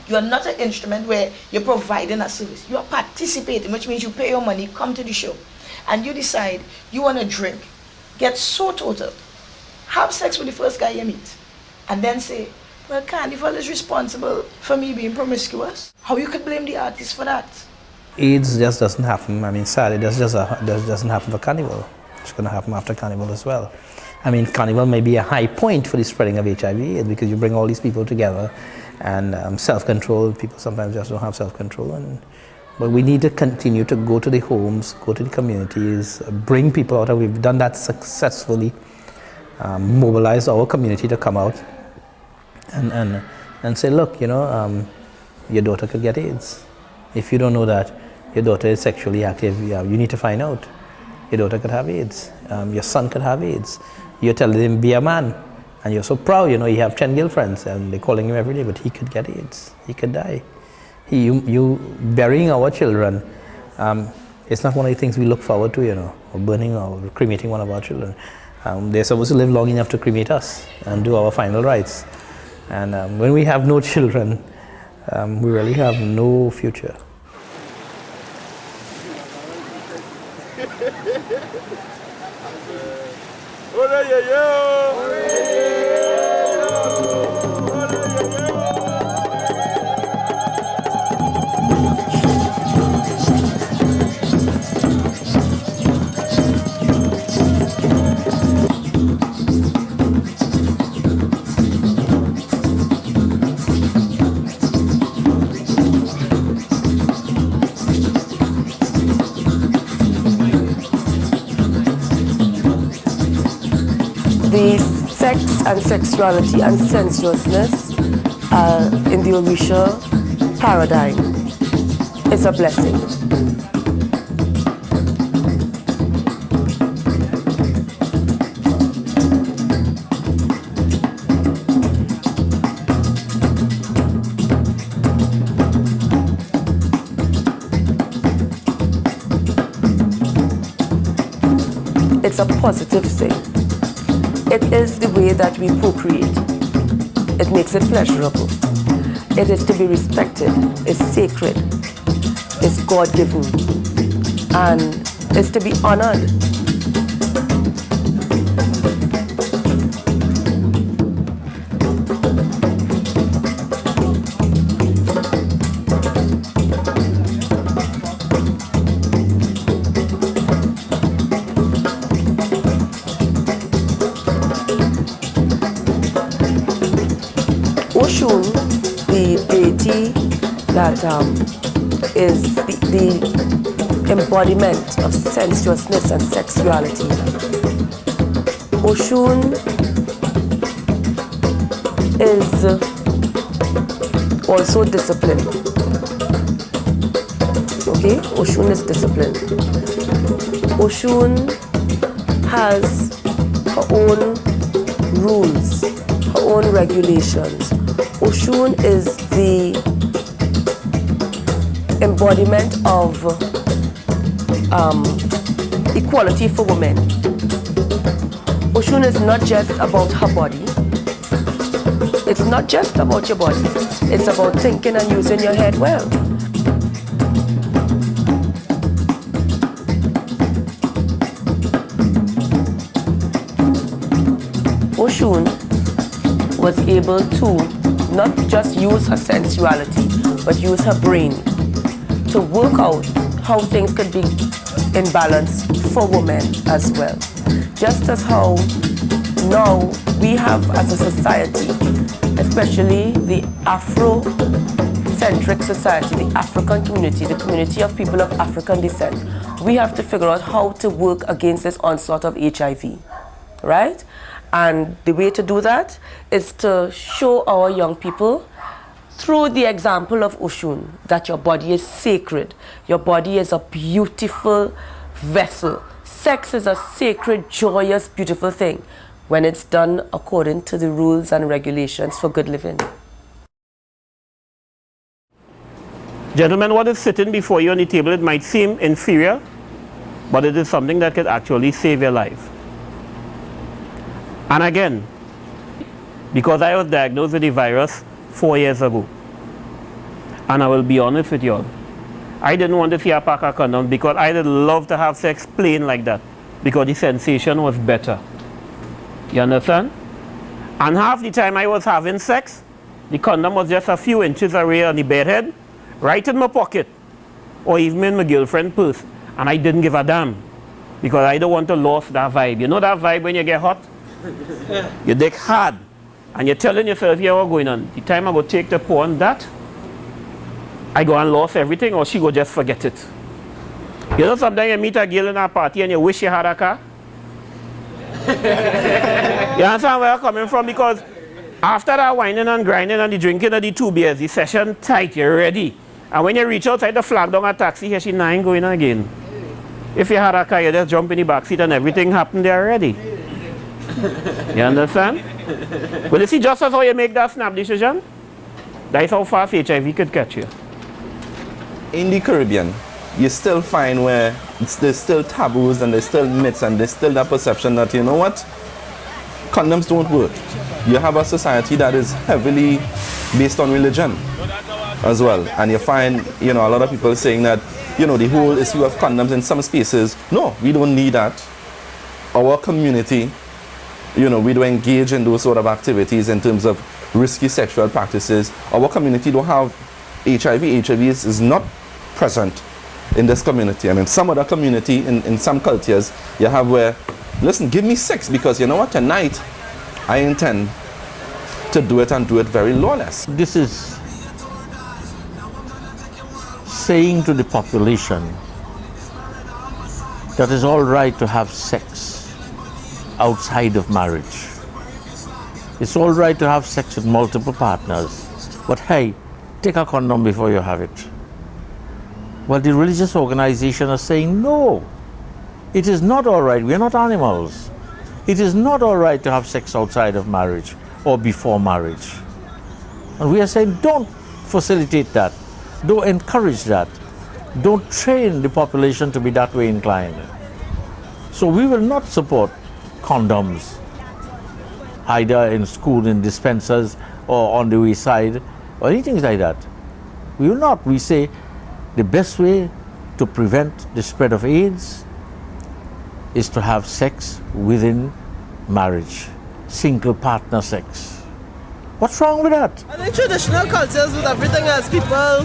You are not an instrument where you're providing a service. You are participating, which means you pay your money, come to the show, and you decide you want to drink, get so total, have sex with the first guy you meet, and then say, well, carnival is responsible for me being promiscuous. How you could blame the artist for that? AIDS just doesn't happen. I mean, sadly, that doesn't happen for carnival. It's going to happen after carnival as well. I mean, carnival may be a high point for the spreading of HIV because you bring all these people together, and self-control. People sometimes just don't have self-control. But we need to continue to go to the homes, go to the communities, bring people out, and we've done that successfully. Mobilize our community to come out and say, look, you know, your daughter could get AIDS. If you don't know that your daughter is sexually active, you need to find out. Your daughter could have AIDS. Your son could have AIDS. You're telling him be a man, and you're so proud, you know, you have 10 girlfriends, and they're calling him every day, but he could get AIDS. He could die. You burying our children, it's not one of the things we look forward to, you know, or burning or cremating one of our children. They're supposed to live long enough to cremate us and do our final rites. And when we have no children, we really have no future. The sex and sexuality and sensuousness in the Orisha paradigm is a blessing. It's a positive thing. It is the way that we procreate. It makes it pleasurable. It is to be respected. It's sacred. It's God-given. And it's to be honored. Oshun, the deity that is the embodiment of sensuousness and sexuality. Oshun is also discipline. Okay, Oshun is discipline. Oshun has her own rules, her own regulations. Oshun is the embodiment of equality for women. Oshun is not just about her body. It's not just about your body. It's about thinking and using your head well. Oshun was able to not just use her sensuality, but use her brain to work out how things could be in balance for women as well. Just as how now we have as a society, especially the Afro-centric society, the African community, the community of people of African descent, we have to figure out how to work against this onslaught of HIV, right? And the way to do that is to show our young people through the example of Oshun that your body is sacred. Your body is a beautiful vessel. Sex is a sacred, joyous, beautiful thing when it's done according to the rules and regulations for good living. Gentlemen, what is sitting before you on the table, it might seem inferior, but it is something that could actually save your life. And again, because I was diagnosed with the virus 4 years ago, and I will be honest with you all, I didn't want to see a pack of condoms because I did love to have sex plain like that, because the sensation was better. You understand? And half the time I was having sex, the condom was just a few inches away on the bedhead, right in my pocket, or even in my girlfriend's purse, and I didn't give a damn, because I don't want to lose that vibe. You know that vibe when you get hot? You dick hard, and you're telling yourself, yeah, what's going on? The time I go take the pour on that, I go and lose everything, or she go just forget it. You know, sometimes you meet a girl in a party and you wish you had a car? You understand where I'm coming from? Because after that whining and grinding and the drinking of the 2 beers, the session tight, you're ready. And when you reach outside the flag down a taxi, here she ain't going again. If you had a car, you just jump in the back seat and everything happened there already. You understand? Well, you see, just as how you make that snap decision, that's how fast HIV could catch you. In the Caribbean, you still find where there's still taboos and there's still myths and there's still that perception that, you know what, condoms don't work. You have a society that is heavily based on religion as well, and you find, you know, a lot of people saying that, you know, the whole issue of condoms in some spaces, no, we don't need that. Our community, you know, we don't engage in those sort of activities in terms of risky sexual practices. Our community don't have HIV. HIV is not present in this community. I mean, some other community, in some cultures, you have where, listen, give me sex because you know what, tonight I intend to do it and do it very lawless. This is saying to the population that it's all right to have sex outside of marriage. It's all right to have sex with multiple partners, but hey, take a condom before you have it. Well, the religious organization are saying no, it is not all right. We are not animals. It is not all right to have sex outside of marriage or before marriage. And we are saying don't facilitate that. Don't encourage that. Don't train the population to be that way inclined. So we will not support condoms, either in school, in dispensers, or on the wayside, or anything like that. We will not. We say the best way to prevent the spread of AIDS is to have sex within marriage, single partner sex. What's wrong with that? I think traditional cultures with everything else, people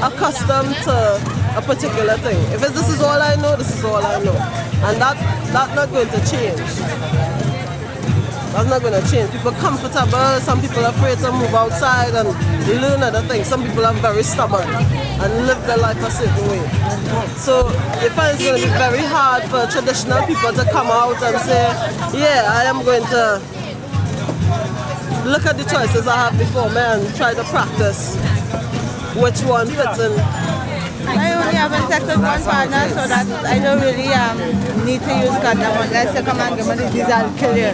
accustomed to a particular thing. If it's, this is all I know, this is all I know. And that's not going to change. That's not going to change. People comfortable, some people are afraid to move outside and learn other things. Some people are very stubborn and live their life a certain way. So I find it's going to be very hard for traditional people to come out and say, yeah, I am going to look at the choices I have before me and try to practice which one fits in. I only have sex with one partner, so that I don't really need to use condom unless you come and give me the disease, I'll kill you.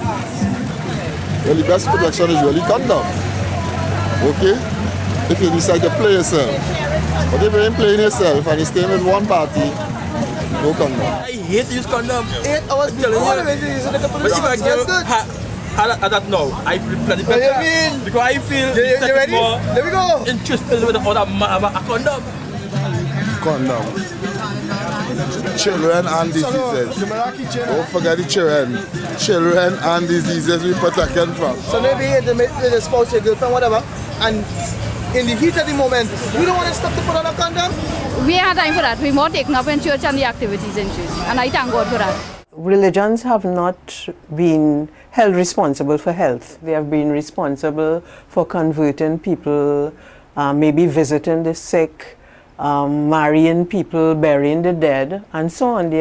Well, the best protection is really condom. Okay? If you decide to play yourself. But if you ain't playing yourself and you're staying with one party, no condom. I hate to use condom. 8 hours before the wedding, but if I get I don't know. I feel bloody better. What do you mean? Because I feel you ready? More There we go. interested with the other man about a condom. Condom. children and diseases. Don't forget the children. Children and diseases we protect them from. So maybe the spouse, your girlfriend, whatever, and in the heat of the moment, we don't want to stop to put on a condom? We have time for that. We're more taken up in church and the activities in church. And I thank God for that. Religions have not been held responsible for health. They have been responsible for converting people, maybe visiting the sick, marrying people, burying the dead, and so on.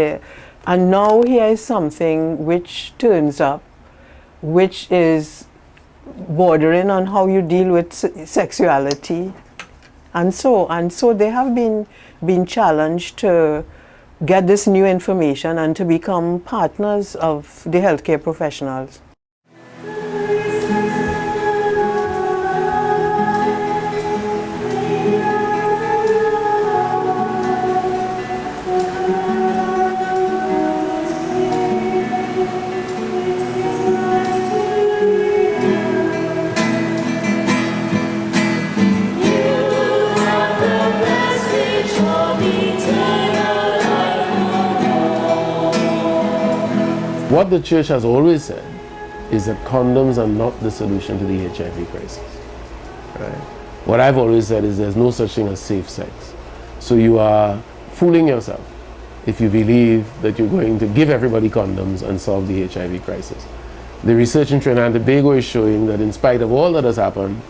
And now here is something which turns up, which is bordering on how you deal with sexuality. And so they have been challenged to get this new information and to become partners of the healthcare professionals. What the church has always said is that condoms are not the solution to the HIV crisis. Right? What I've always said is there's no such thing as safe sex. So you are fooling yourself if you believe that you're going to give everybody condoms and solve the HIV crisis. The research in Trinidad and Tobago is showing that in spite of all that has happened,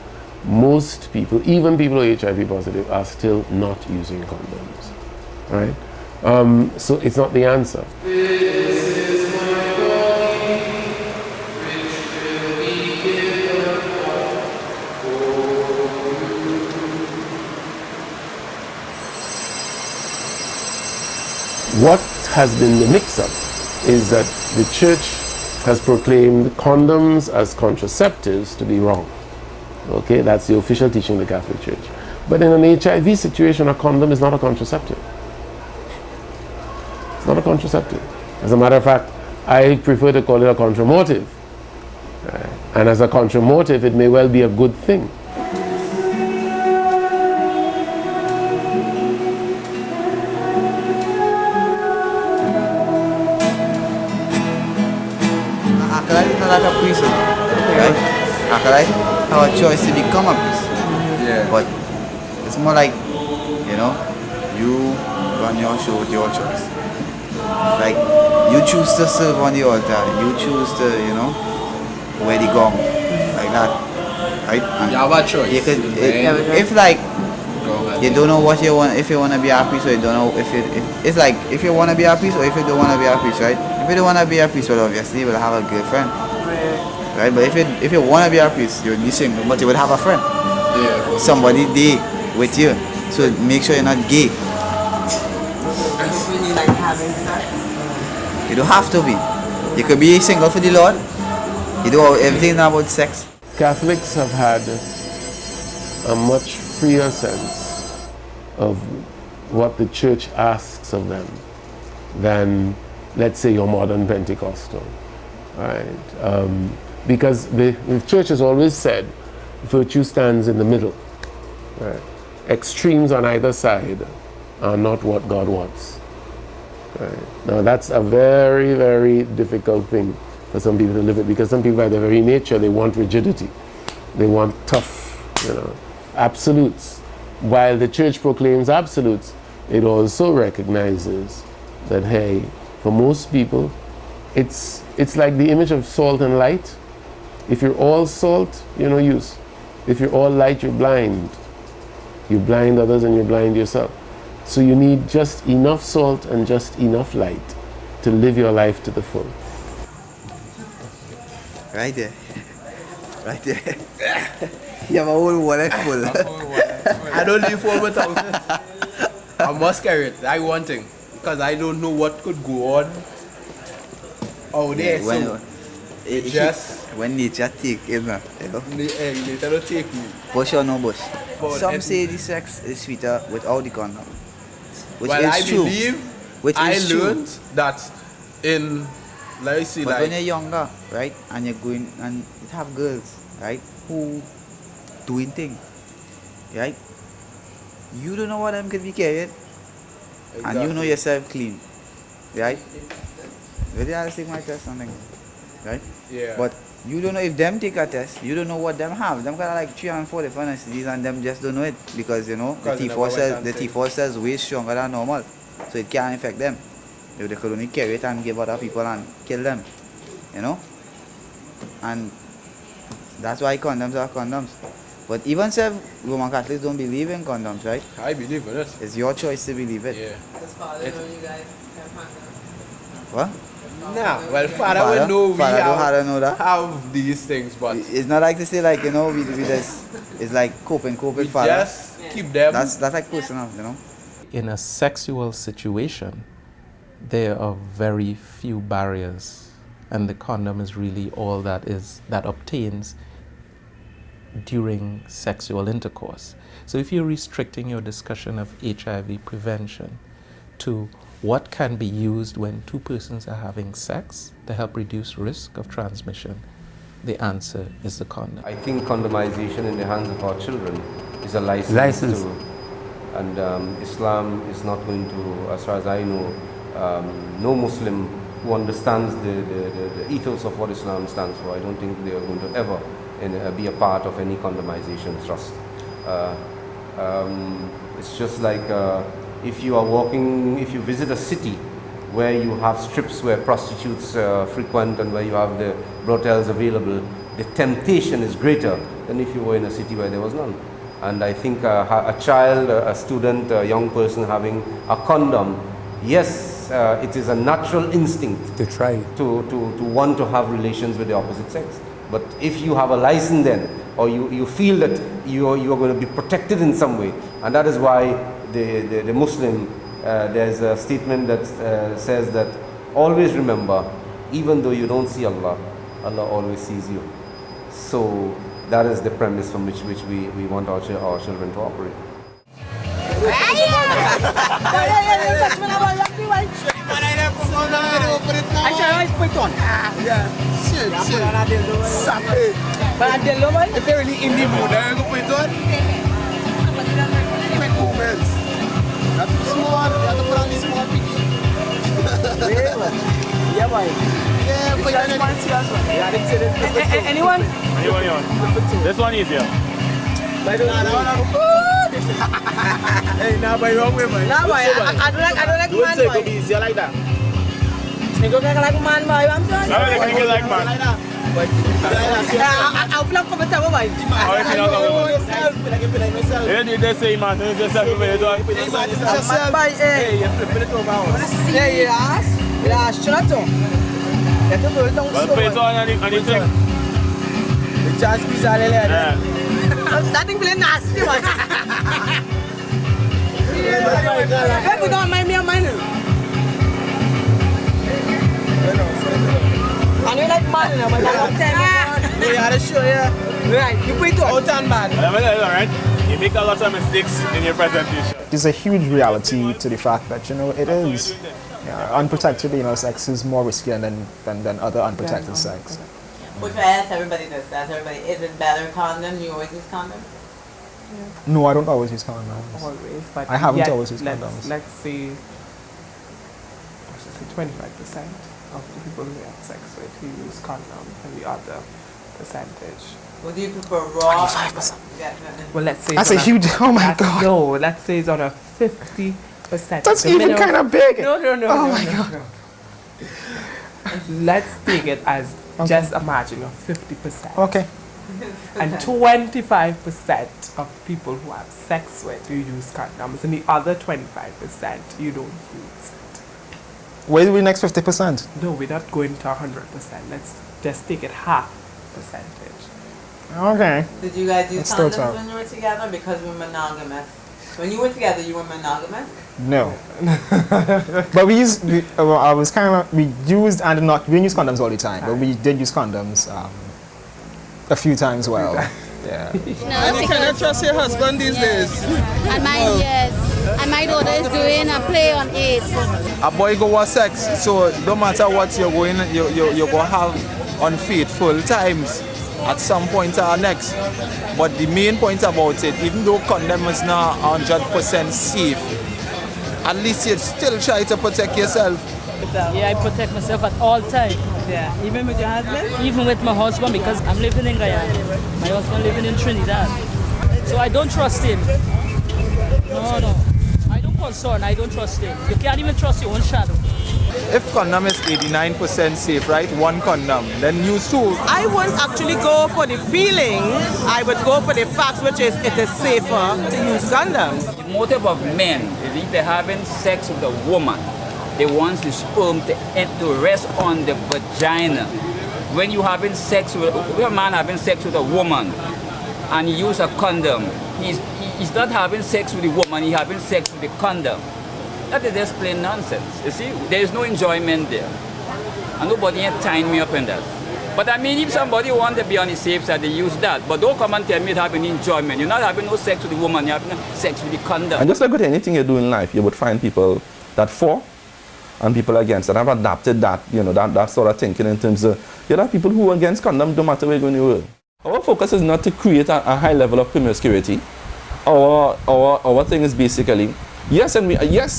most people, even people who are HIV positive, are still not using condoms. Right? So it's not the answer. What has been the mix-up is that the church has proclaimed condoms as contraceptives to be wrong. Okay, that's the official teaching of the Catholic Church. But in an HIV situation, a condom is not a contraceptive. It's not a contraceptive. As a matter of fact, I prefer to call it a contramotive. And as a contramotive, it may well be a good thing. Like a priest, right? I have a choice to become a priest. Yeah. But it's more like, you know, you run your show with your choice. Like, you choose to serve on the altar, you choose to, you know, wear the gong, like that, right? And you have a choice. You could, if like, you don't know what you want, if you want to be a priest or you don't know it's like, if you want to be a priest or if you don't want to be a priest, right? If you don't want to be a priest, well, obviously you will have a girlfriend. Right, but if you want to be a priest, you would be single, but you would have a friend. Yeah. Somebody there with you. So make sure you're not gay. You like having sex? You don't have to be. You could be single for the Lord. You do everything about sex. Catholics have had a much freer sense of what the church asks of them than, let's say, your modern Pentecostal. Right? Because the church has always said virtue stands in the middle. Right? Extremes on either side are not what God wants. Right? Now that's a very, very difficult thing for some people to live with, because some people by their very nature, they want rigidity. They want tough, you know, absolutes. While the church proclaims absolutes, it also recognizes that, hey, for most people, it's like the image of salt and light. If you're all salt, you're no use. If you're all light, you're blind. You blind others and you blind yourself. So you need just enough salt and just enough light to live your life to the full. Right there. Right there. You have a whole wallet full. I don't leave home without it. I must carry it. That's one thing. Because I don't know what could go on out there. Yeah, so when nature take him, you know. Nature don't take me. Bush or no bush. Some say the sex is sweeter without the condom. Which well, is I true. believe Which I is true. learned that in, let's see, but like, when you're younger, right, and you're going and you have girls, right, who doing things, right, you don't know what them could be carrying. and you know yourself clean, right? Very hard to take my test something, right? Yeah. But you don't know if them take a test, you don't know what them have. Them got like 3 and 4 different STDs and them just don't know it because you know the T4 cells way stronger than normal, so it can't affect them. If they could only carry it and give other people and kill them, you know. And that's why condoms are condoms. But even if Roman Catholics don't believe in condoms, right? I believe in it. It's your choice to believe it. Yeah. What? Nah, well, Father will know we Father know that. have these things, but it's not like to say like, you know, we just, it's like coping, Father. Just keep them. That's like personal, you know. In a sexual situation, there are very few barriers, and the condom is really all that obtains during sexual intercourse. So if you're restricting your discussion of HIV prevention to what can be used when 2 persons are having sex to help reduce risk of transmission, the answer is the condom. I think condomization in the hands of our children is a license. And Islam is not going to, as far as I know, no Muslim who understands the ethos of what Islam stands for, I don't think they are going to ever be a part of any condomization trust. It's just like if you are walking, if you visit a city where you have strips where prostitutes frequent and where you have the brothels available, the temptation is greater than if you were in a city where there was none. And I think a child, a student, a young person having a condom, yes, it is a natural instinct to try to want to have relations with the opposite sex. But if you have a license then, or you feel that you are going to be protected in some way, and that is why the Muslim, there's a statement that says that always remember, even though you don't see Allah, Allah always sees you. So that is the premise from which we want our children to operate. If they're really in the mood, they're going to put it on. Quick movements. Not too small, you have to put on the small piggy. Yeah, boy. Yeah, put it on the Anyone? This one easier. Hey, now by wrong way, man. Nah, boy, I don't like man, boy. Don't say it could be easier like that. You don't like man, boy, I'm sorry. No, I think you like man. I'll plug for the tower, boy. They say man, you just have to pay it on. Hey, you're flipping it over. Yeah, shut up. Well, pay it on anything. The chance is all there. That thing feeling nasty, man. Hey, don't mind me, man. And you like man, but I don't tell you. We had a show, yeah. Right, you put it on. Out and bad. Alright, you make a lot of mistakes in your presentation. There's a huge reality to the fact that, you know, it is unprotected anal sex is more risky than other unprotected sex. Which I ask everybody this, is it better condom? You always use condoms? Yeah. No, I don't always use condoms. Always, but I haven't always used condoms. Let's say 25% of the people who have sex with who use condoms and the other percentage. Would you prefer raw? 25%. Well, let's say that's a huge. Oh my God. No, let's say it's on a 50%. That's even kind of big. No. Oh my God. Let's take it as just imagine a 50%. Okay. And 25% of people who have sex with you use condoms, and the other 25% you don't use it. Where do we next 50%? No, we're not going to 100%. Let's just take it half percentage. Okay. Did you guys use condoms when you were together? Because we're monogamous. When you were together, you were monogamous? No. But we used, we used and not, we didn't use condoms all the time, but we did use condoms a few times well. Yeah. And you cannot trust your husband these days. And my daughter is doing a play on AIDS. A boy go have sex, so no matter what you're going to have unfaithful times at some point or next. But the main point about it, even though condom is not 100% safe, at least you still try to protect yourself. Yeah, I protect myself at all times. Yeah. Even with your husband? Even with my husband, because I'm living in Guyana. My husband living in Trinidad. So I don't trust him. No. I don't concern, I don't trust him. You can't even trust your own shadow. If condom is 89% safe, right? One condom, then use two. I wouldn't actually go for the feeling. I would go for the facts, which is it is safer to use condoms. The motive of men is if they're having sex with a woman, they want the sperm to rest on the vagina. When you having sex with a man having sex with a woman and he use a condom, he's not having sex with the woman, he's having sex with the condom. That is just plain nonsense. You see, there is no enjoyment there. And nobody had tied me up in that. But I mean, if somebody wants to be on the safe side, they use that. But don't come and tell me you're having enjoyment. You're not having no sex with the woman, you're having sex with the condom. And just like with anything you do in life, you would find people that for and people against. And I've adapted that, that sort of thinking in terms of, you know, people who are against condom, no matter where you go in the world. Our focus is not to create a high level of promiscuity. Our thing is basically, yes,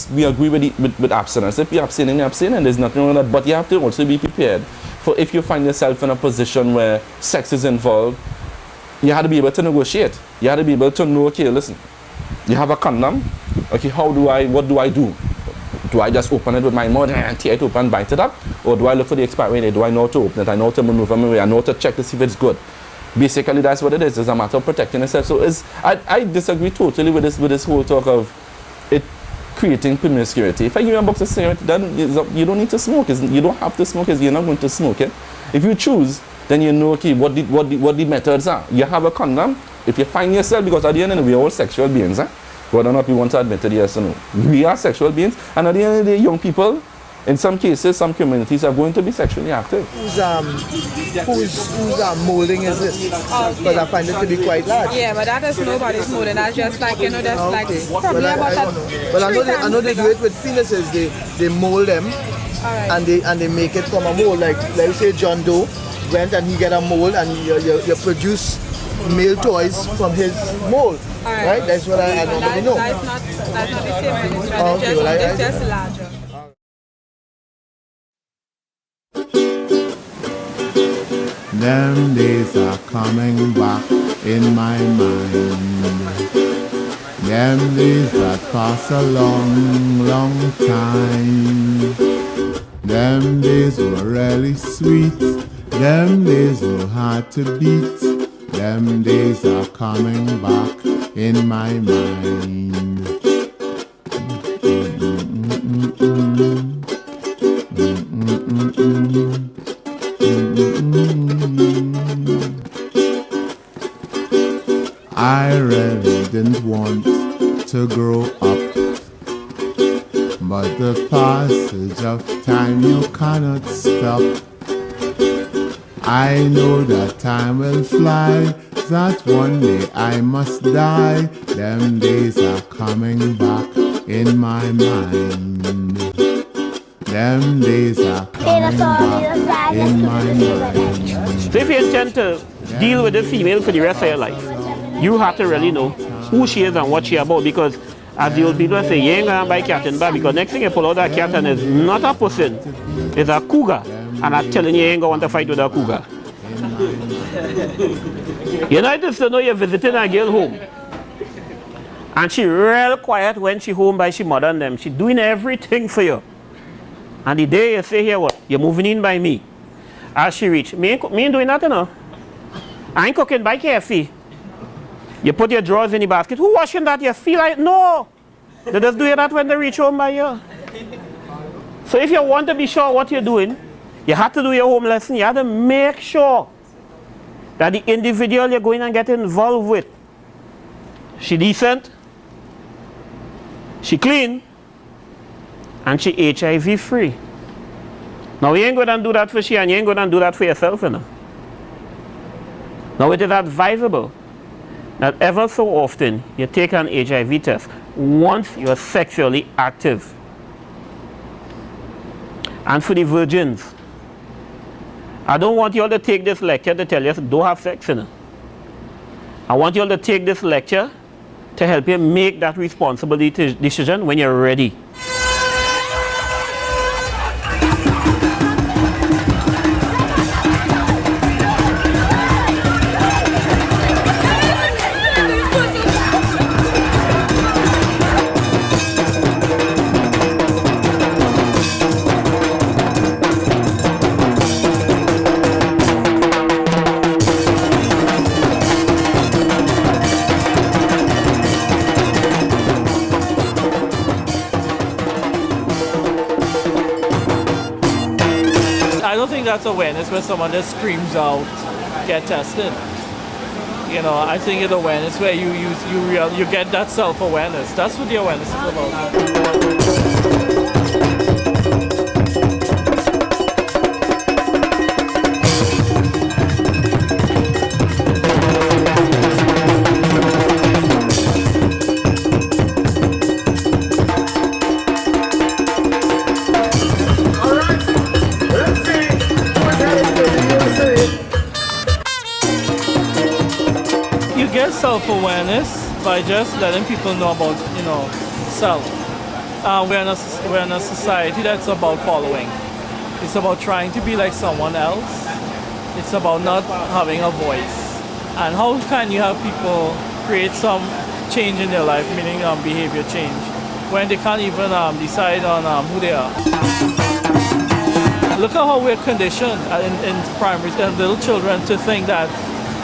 we agree with abstinence. If you're abstaining, there's nothing wrong with that. But you have to also be prepared for if you find yourself in a position where sex is involved, you have to be able to negotiate. You have to be able to know, okay, listen, you have a condom, okay, what do I do? Do I just open it with my mouth and tear it open and bite it up? Or do I look for the expiry date? Do I know how to open it? I know how to maneuver my way. I know how to check to see if it's good. Basically, that's what it is. It's a matter of protecting yourself. So I disagree totally with this whole talk of it creating promiscuity. If I give you a box of cigarettes, then you don't need to smoke. You don't have to smoke. You're not going to smoke it. If you choose, then you know, okay, what the methods are. You have a condom. If you find yourself, because at the end of the day, we're all sexual beings, whether or not we want to admit it, yes or no. We are sexual beings, and at the end of the day, young people, in some cases, some communities are going to be sexually active. Whose molding is this? Because I find it to be quite large. Yeah, but that is nobody's molding. That's just like, that's like probably about that. Well, I know they do it with penises. They mold them, and they make it from a mold. Like, let's say John Doe went and he get a mold, and you produce male toys from his mold. Right? That's what I normally know. That's not the same thing. It's just larger. Them days are coming back in my mind. Them days that pass a long, long time. Them days were really sweet. Them days were hard to beat. Them days are coming back in my mind. I really didn't want to grow up, but the passage of time you cannot stop. I know that time will fly, that one day I must die. Them days are coming back in my mind. Them days are coming back in my mind. So if you intend to deal with the female for the rest of your life, you have to really know who she is and what she is about, because as the old people say, you ain't gonna buy cat and bar, because next thing you pull out that cat and it's not a person, it's a cougar, and I'm telling you, you ain't gonna want to fight with a cougar. You know, just to know you're visiting a girl home, and she real quiet when she home by she mother and them, she doing everything for you. And the day you say here, what, you're moving in by me, as she reach, me ain't doing nothing, no. I ain't cooking by KFC. You put your drawers in the basket. Who washing that? You feel like, no. They just do that when they reach home by you. So if you want to be sure what you're doing, you have to do your home lesson. You have to make sure that the individual you're going and get involved with, she decent, she clean, and she HIV free. Now you ain't going to do that for she, and you ain't going to do that for yourself, you know. Now it is advisable that ever so often you take an HIV test once you're sexually active. And for the virgins, I don't want you all to take this lecture to tell you don't have sex, you know. I want you all to take this lecture to help you make that responsible decision when you're ready. I don't think that's awareness when someone just screams out, get tested. You know, I think it's awareness where you get that self-awareness. That's what the awareness is about. You get self-awareness by just letting people know about, you know, self. We're in a society that's about following. It's about trying to be like someone else. It's about not having a voice. And how can you have people create some change in their life, meaning behavior change, when they can't even decide on who they are? Look at how we're conditioned in primary and little children to think that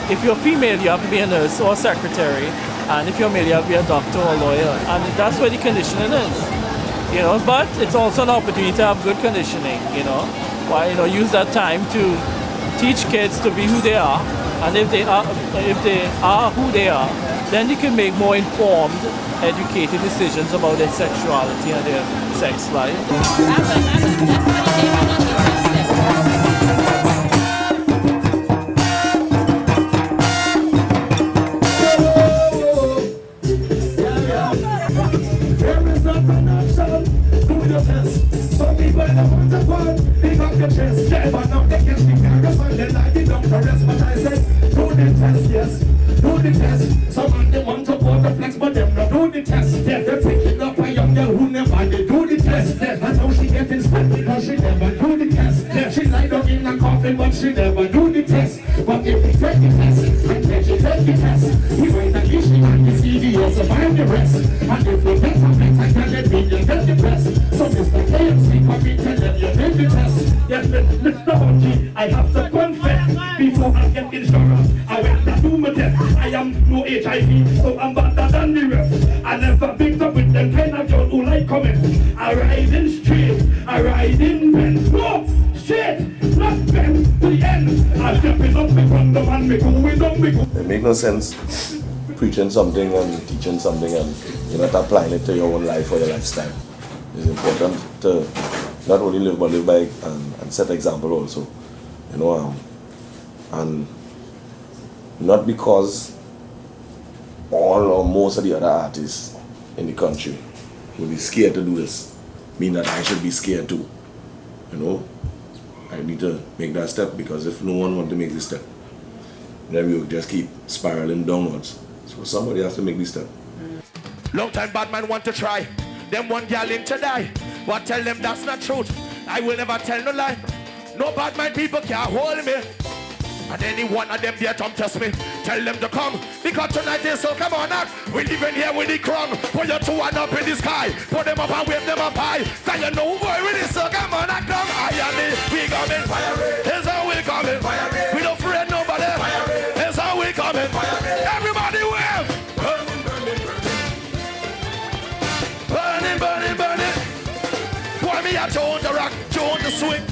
if you're female, you have to be a nurse or a secretary, and if you're male, you have to be a doctor or a lawyer, and that's where the conditioning is. You know, but it's also an opportunity to have good conditioning. You know, why use that time to teach kids to be who they are, and if they are who they are, then they can make more informed, educated decisions about their sexuality and their sex life. Some people don't want to fall, pick up your chest. Yeah, but now they can speak Congress and they like the doctors. But I said, do the test, yes, do the test. Some of them want to go to flex, but them not do the test. Yeah, they're picking up a young girl who never they do the test. Yeah, and now she getting spent because she never do the test. Yeah, she lie down in a coffin, but she never do the test. But if you take the test, and then she take the test, you might at least she can see the also find the rest. And if you get a better, tell it me you get the best. So Mr. KMC, come in, tell them you did the test. Yes, Mr. Bungie, I have to confess, before I get insurance, I went to do my test. I am no HIV, so I'm better than the rest. I never picked up with them kind of girls who like comments. I ride in straight, I ride in bend. No, straight, not bend, to the end. I step it up, me condom and me going up, me go. It makes no sense preaching something and teaching something and you're not applying it to your own life or your lifestyle. It's important to not only live but live by and set example also, you know, and not because all or most of the other artists in the country will be scared to do this mean that I should be scared too, you know. I need to make that step, because if no one wants to make this step, then we will just keep spiraling downwards. So somebody has to make this step. Long time bad man want to try. Them one girl in to die, but tell them that's not truth. I will never tell no lie. No bad mind people can't hold me. And any one of them dare come test me, tell them to come, because tonight is so come on up. We live in here with the crown. Put your two hand up in the sky, put them up and wave them up high. Cause you know boy with this, so come on and come. I and me, we coming. Here's how we coming. We don't afraid nobody. Here's how we coming. Everybody wave. Burning, burning, burning. Boy, me a tune to rock, tune to swing.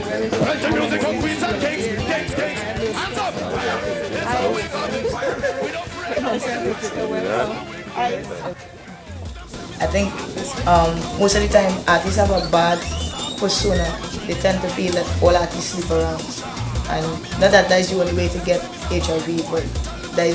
Let the music from queens and kings, kings, kings. Hands up. Here's how we coming. We don't afraid nobody. I think most of the time artists have a bad persona. They tend to feel that all artists sleep around. And not that is the only way to get HIV, but that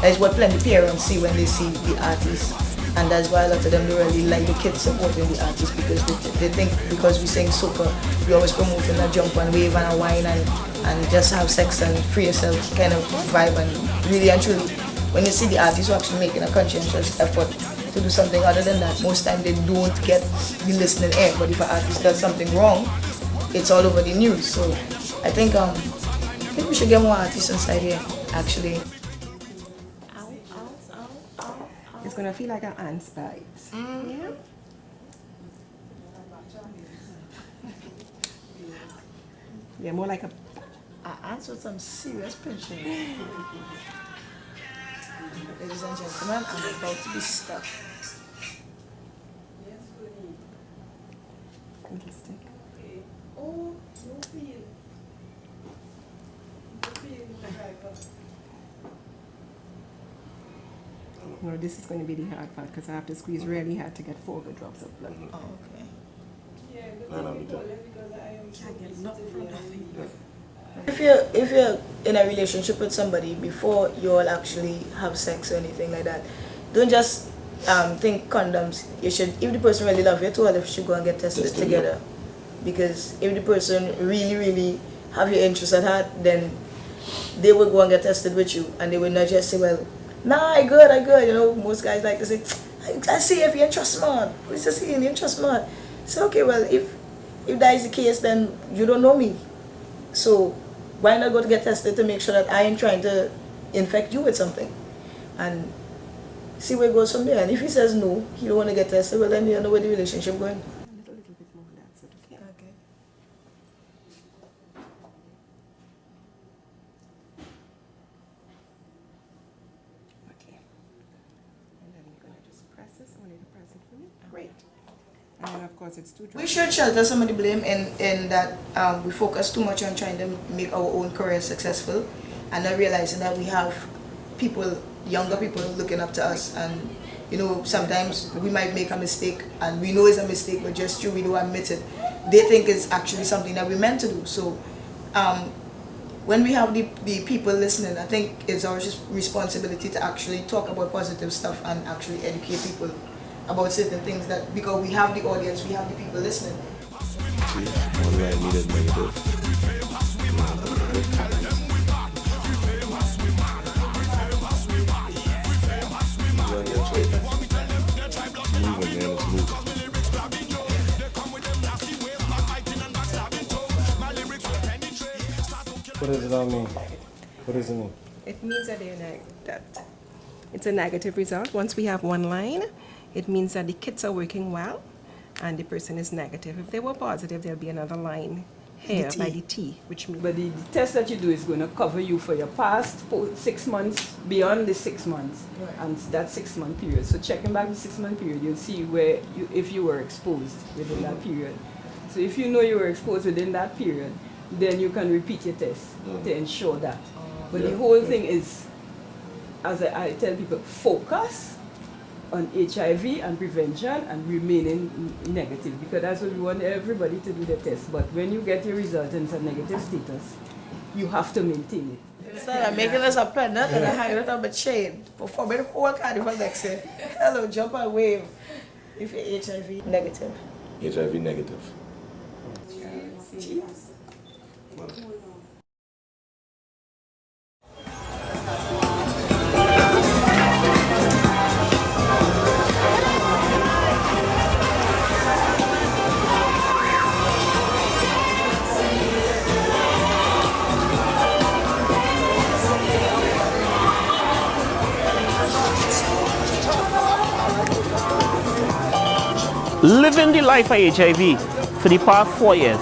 is what plenty parents see when they see the artist. And that's why a lot of them don't really like the kids supporting the artist, because they think because we sing soca, we always promoting a jump and wave and a wine and just have sex and free yourself kind of vibe. And really and truly, when you see the artists who are actually making a conscientious effort to do something other than that, most times they don't get the listening ear. But if an artist does something wrong, it's all over the news. So I think we should get more artists inside here, actually. It's gonna feel like an ant's bite. Yeah. Yeah, more like a ants with some serious pinching. Ladies and gentlemen, I'm about to be stuck. little stick. Oh, No, this is going to be the hard part because I have to squeeze really hard to get 4 good drops of blood. Oh, okay. Can't get nothing from nothing. If you're in a relationship with somebody before you all actually have sex or anything like that, don't just think condoms. You should, if the person really loves you, two of you should go and get tested together. Because if the person really have your interest at heart, then they will go and get tested with you, and they will not just say, well, nah, I good. You know, most guys like to say, I see if you're interest smart. We just see you're interest smart. So okay, well, if that is the case, then you don't know me. So why not go to get tested to make sure that I ain't trying to infect you with something, and see where it goes from there. And if he says no, he don't want to get tested, well then you know where the relationship going. A little bit more, that's it. Okay. Okay. Okay. And then you're gonna just press this. I want you to press it for me. Great. And then of course it's 2 drops. We should shelter some of the blame in that we focus too much on trying to make our own career successful, and not realizing that we have people, younger people, looking up to us. And you know, sometimes we might make a mistake and we know it's a mistake, but just we don't admit it. They think it's actually something that we're meant to do. So when we have the people listening, I think it's our responsibility to actually talk about positive stuff and actually educate people about certain things, that because we have the audience, we have the people listening. What does it all mean? What does it mean? It means that it's a negative result. Once we have one line, it means that the kits are working well and the person is negative. If they were positive, there'll be another line here by the T, which means... But the test that you do is going to cover you for your past 6 months, beyond the 6 months, and that 6 month period. So checking back the 6 month period, you'll see where if you were exposed within that period. So if you know you were exposed within that period, then you can repeat your test to ensure that. But the whole thing is, as I tell people, focus on HIV and prevention and remaining negative, because that's what we want everybody to do the test. But when you get your result and it's a negative status, you have to maintain it. Instead of making us a pendant and hanging it on a chain, perform the whole carnival next day. Hello, jump and wave. If you're HIV negative. HIV negative. Living the life of HIV for the past 4 years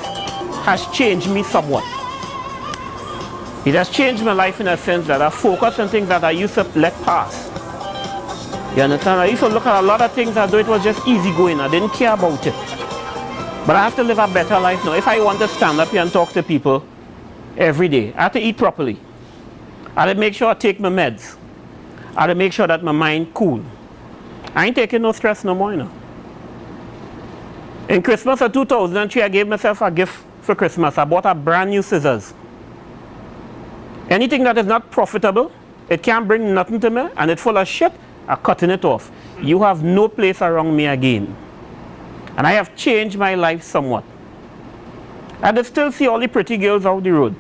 has changed me somewhat. It has changed my life in a sense that I focus on things that I used to let pass. You understand? I used to look at a lot of things as though it was just easy going. I didn't care about it. But I have to live a better life now. If I want to stand up here and talk to people every day, I have to eat properly. I have to make sure I take my meds. I have to make sure that my mind cool. I ain't taking no stress no more, you know. In Christmas of 2003, I gave myself a gift for Christmas. I bought a brand new scissors. Anything that is not profitable, it can't bring nothing to me, and it's full of shit, I'm cutting it off. You have no place around me again. And I have changed my life somewhat. I still see all the pretty girls out the road.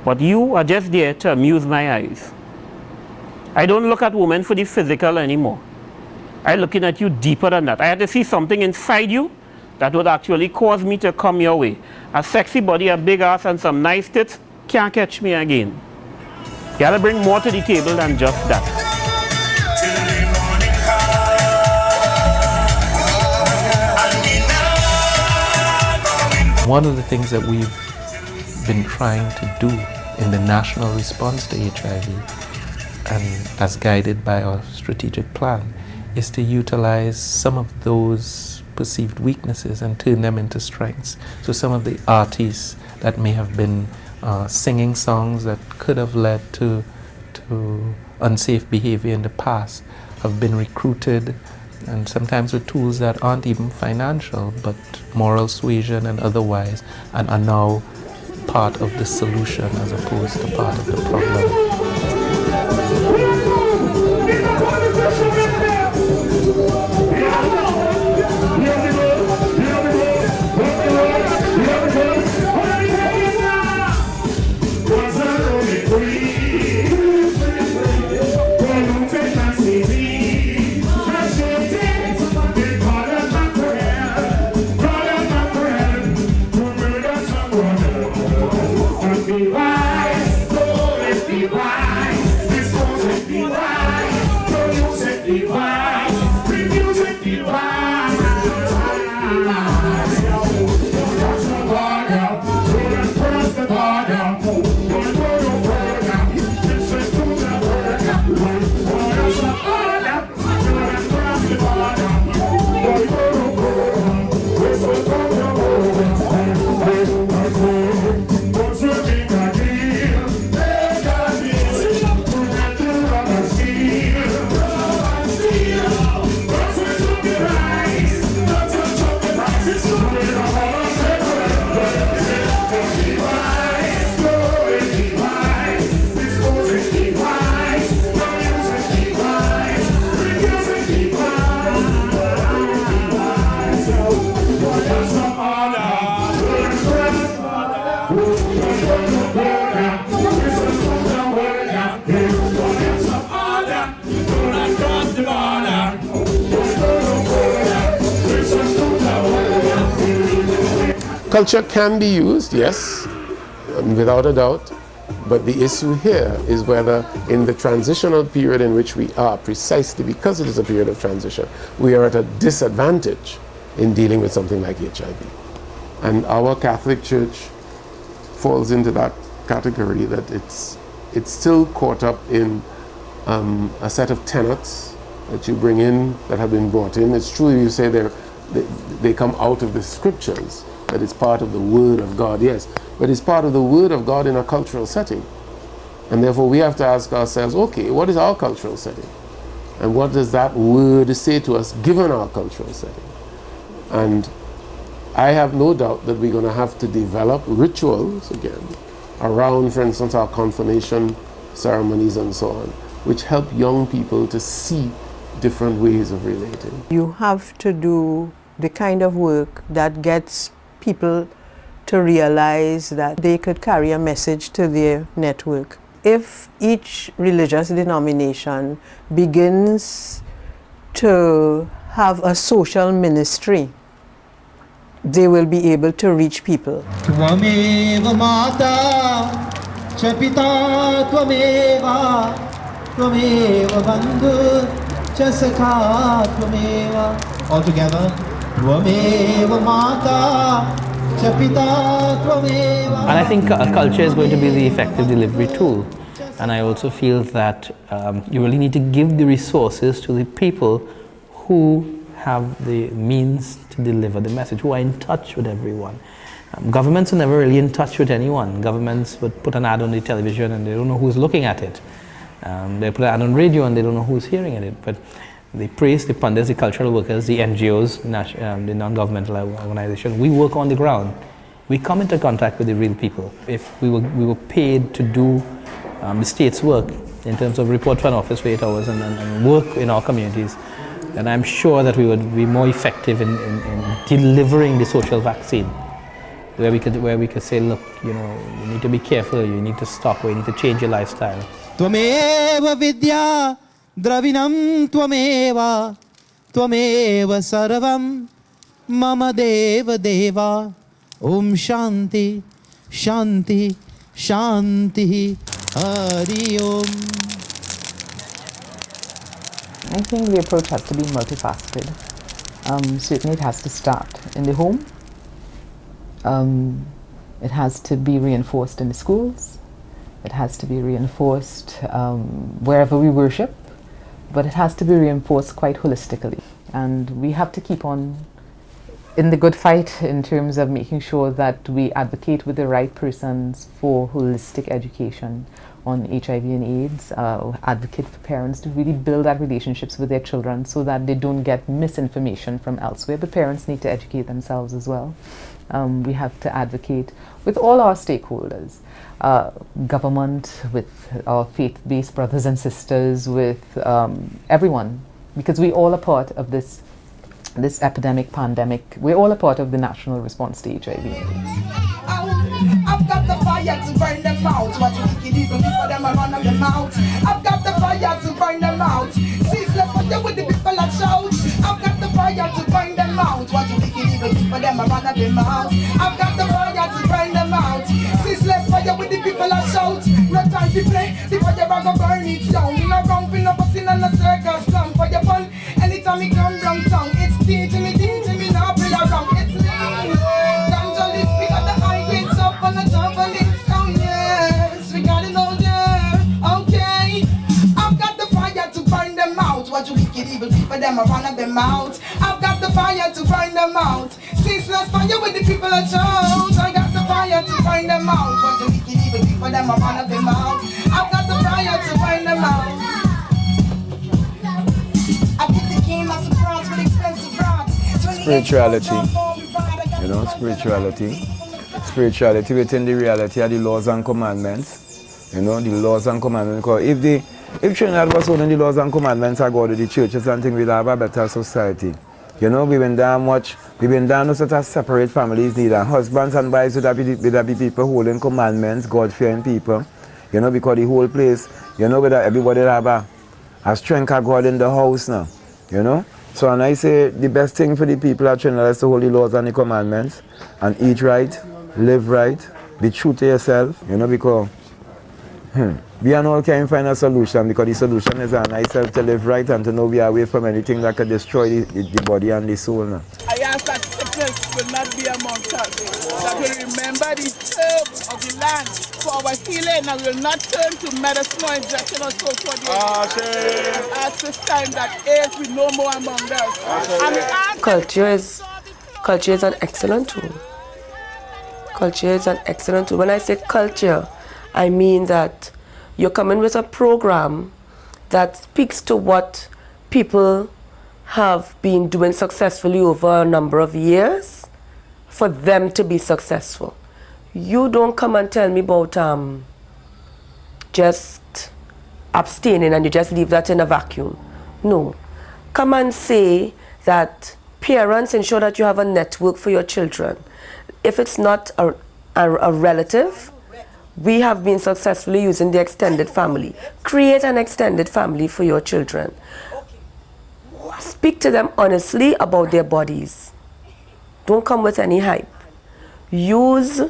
But you are just there to amuse my eyes. I don't look at women for the physical anymore. I'm looking at you deeper than that. I had to see something inside you that would actually cause me to come your way. A sexy body, a big ass, and some nice tits can't catch me again. You gotta bring more to the table than just that. One of the things that we've been trying to do in the national response to HIV, and as guided by our strategic plan, is to utilize some of those perceived weaknesses and turn them into strengths. So some of the artists that may have been singing songs that could have led to unsafe behavior in the past have been recruited, and sometimes with tools that aren't even financial but moral suasion and otherwise, and are now part of the solution as opposed to part of the problem. Culture can be used, yes, without a doubt, but the issue here is whether in the transitional period in which we are, precisely because it is a period of transition, we are at a disadvantage in dealing with something like HIV. And our Catholic Church falls into that category, that it's still caught up in a set of tenets that you bring in, that have been brought in. It's true you say they come out of the scriptures, that it's part of the Word of God, yes, but it's part of the Word of God in a cultural setting. And therefore we have to ask ourselves, okay, what is our cultural setting? And what does that Word say to us given our cultural setting? And I have no doubt that we're going to have to develop rituals again around, for instance, our confirmation ceremonies and so on, which help young people to see different ways of relating. You have to do the kind of work that gets people to realize that they could carry a message to their network. If each religious denomination begins to have a social ministry, they will be able to reach people. Tvameva mata, cha pita tvameva, tvameva bandhu, cha sakha tvameva. All together. Tvameva mata, cha pita tvameva. And I think culture is going to be the effective delivery tool. And I also feel that you really need to give the resources to the people who have the means to deliver the message, who are in touch with everyone. Governments are never really in touch with anyone. Governments would put an ad on the television and they don't know who's looking at it. They put an ad on radio and they don't know who's hearing it. But the priests, the pundits, the cultural workers, the NGOs, the non-governmental organizations, we work on the ground. We come into contact with the real people. If we were paid to do the state's work in terms of report to an office for 8 hours and work in our communities, then I'm sure that we would be more effective in delivering the social vaccine. where we could say, look, you know, you need to be careful, you need to stop, or you need to change your lifestyle. Tvameva vidya dravinam tvameva tvameva sarvam mama deva deva om shanti shanti shanti hari om. I think the approach has to be multifaceted. Certainly it has to start in the home. It has to be reinforced in the schools. It has to be reinforced wherever we worship, but it has to be reinforced quite holistically. And we have to keep on in the good fight in terms of making sure that we advocate with the right persons for holistic education on HIV and AIDS, advocate for parents to really build that relationships with their children so that they don't get misinformation from elsewhere, but parents need to educate themselves as well. We have to advocate with all our stakeholders, government, with our faith-based brothers and sisters, with everyone, because we all are part of this epidemic, pandemic. We're all a part of the national response to HIV and AIDS. I've got the fire to burn them out. What you wicked evil people, them a run of them out. I've got the fire to burn them out. Ceaseless fire with the people that shout. I've got the fire to burn them out. What you wicked evil people, them a run of them out. I've got the fire to burn them out. Ceaseless fire with the people that shout. No time to play, the fire a go burn it down. No romping, no busting, and no circus slam for your fun. Anytime it come wrong tongue, it's teaching me, now play around. It's me. On the top of it, oh yes, we got it all there, okay. I've got the fire to burn them out. What you wicked evil people, them a run of them out. I've got the fire to burn them out. Ceaseless fire with the people that shout. I got the fire to burn them out. What you wicked evil people, them a run of them out. I've got the fire to burn them out. I put the game as a bronze with expensive rods. Spirituality, you know, spirituality within the reality of the laws and commandments. You know, the laws and commandments. Because if Trinidad was holding the laws and commandments of God with the churches and things, we'd have a better society. You know, we've been down no sort of separate families neither. Husbands and wives would have be people holding commandments, God-fearing people. You know, because the whole place, you know, whether everybody have a strength of God in the house now. You know? So when I say the best thing for the people of Trinidad is to hold the laws and the commandments and eat right, live right, be true to yourself, you know, because we and all can find a solution, because the solution is on ourselves to live right and to know we are away from anything that could destroy the body and the soul now. I ask that sickness will not be amongst us, that we remember the herbs of the land for our healing and will not turn to medicine or injection or so forth. At this time that AIDS will no more among us. Culture is an excellent tool. Culture is an excellent tool. When I say culture, I mean that you're coming with a program that speaks to what people have been doing successfully over a number of years for them to be successful. You don't come and tell me about just abstaining and you just leave that in a vacuum. No. Come and say that parents ensure that you have a network for your children. If it's not a relative, we have been successfully using the extended family. Create an extended family for your children. Speak to them honestly about their bodies. Don't come with any hype. Use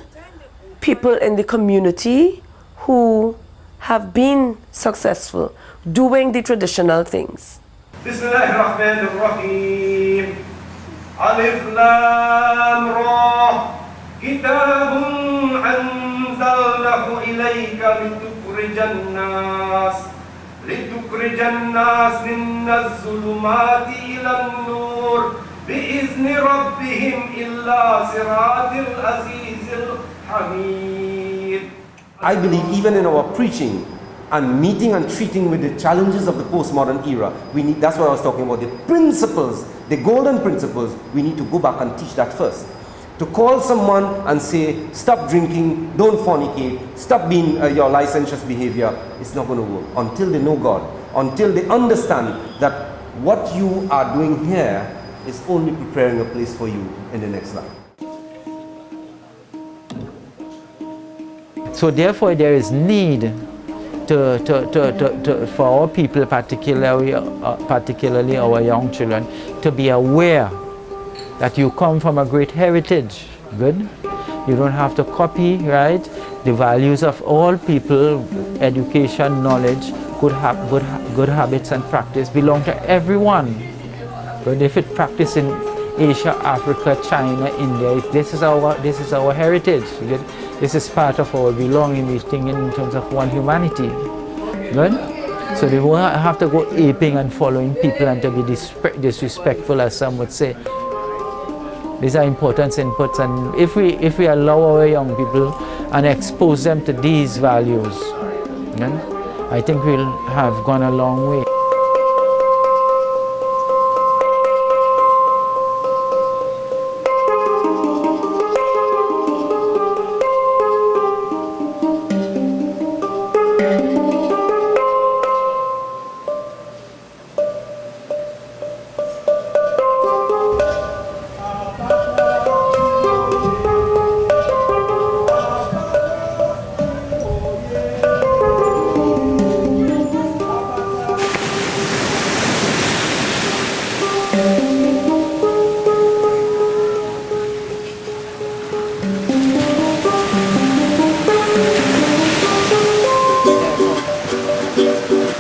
people in the community who have been successful doing the traditional things. Bismillahirrahmanirrahim. Alif Lam Ra. Kitabun anzalnahu ilayka litukhrijan nas minaz zulumati ilan nur bi'izni rabbihim illa siratil azizil hamid. I believe even in our preaching and meeting and treating with the challenges of the postmodern era, that's what I was talking about, the principles, the golden principles, we need to go back and teach that first. To call someone and say, stop drinking, don't fornicate, stop being your licentious behavior, it's not going to work until they know God, until they understand that what you are doing here is only preparing a place for you in the next life. So therefore there is need for our people, particularly our young children, to be aware that you come from a great heritage. Good? You don't have to copy, right? The values of all people, education, knowledge, good habits and practice belong to everyone. But if it practiced in Asia, Africa, China, India, this is our heritage. Good? This is part of our belonging, we think in terms of one humanity. Good? So they won't have to go aping and following people and to be disrespectful, as some would say. These are important inputs, and if we allow our young people and expose them to these values, then I think we'll have gone a long way.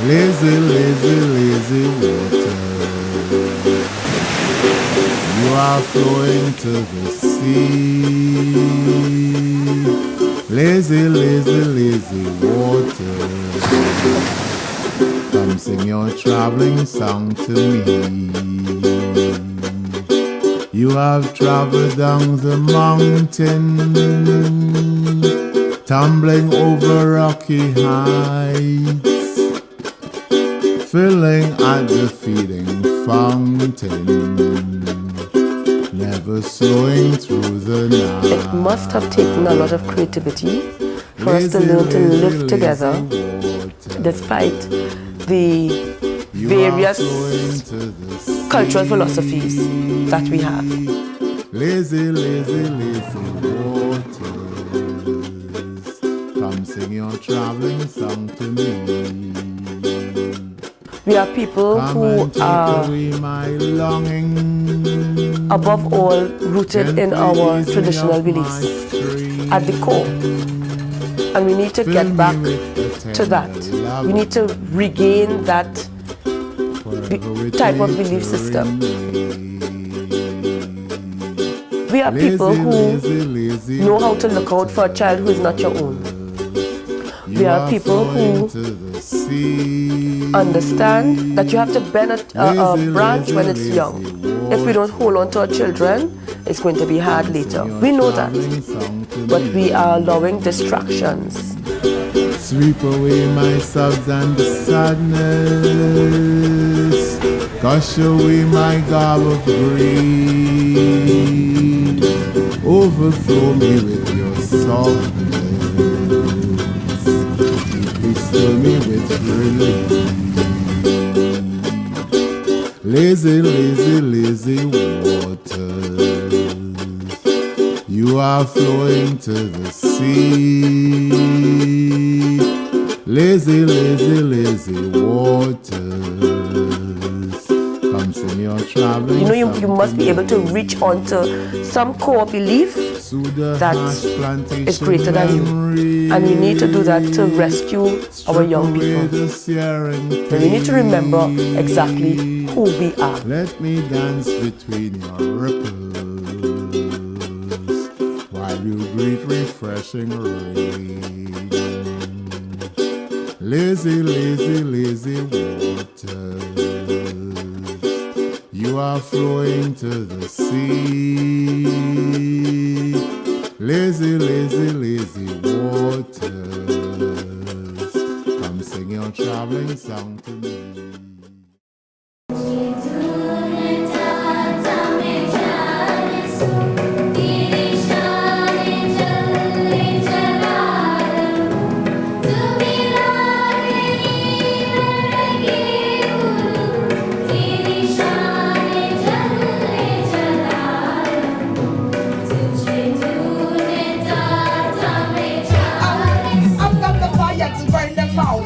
Lazy, lazy, lazy water, you are flowing to the sea. Lazy, lazy, lazy water, come sing your traveling song to me. You have traveled down the mountain, tumbling over rocky heights, filling at the feeding fountain, never slowing through the night. It must have taken a lot of creativity for us to learn to live together despite the various cultural philosophies that we have. Lazy, lazy, lazy waters, come sing your traveling song to me. We are people who are, above all, rooted in our traditional beliefs at the core. And we need to get back to that. We need to regain that type of belief system. We are people who know how to look out for a child who is not your own. We are people who understand that you have to bend a branch when it's young. If we don't hold on to our children, it's going to be hard later. We know that, but we are allowing distractions. Sweep away my sobs and sadness, gush away my garb of greed, overflow me with your softness, fill me with relief. Lazy, lazy, lazy waters, you are flowing to the sea. Lazy, lazy, lazy waters, come sing your traveling. You know, you must be able to reach onto some core belief that is greater than you. And we need to do that to rescue our young people. And we need to remember exactly who we are. Let me dance between your ripples while you greet refreshing rain. Lazy, lazy, lazy waters, you are flowing to the sea. Lazy, lazy, lazy waters, come sing your traveling song to me.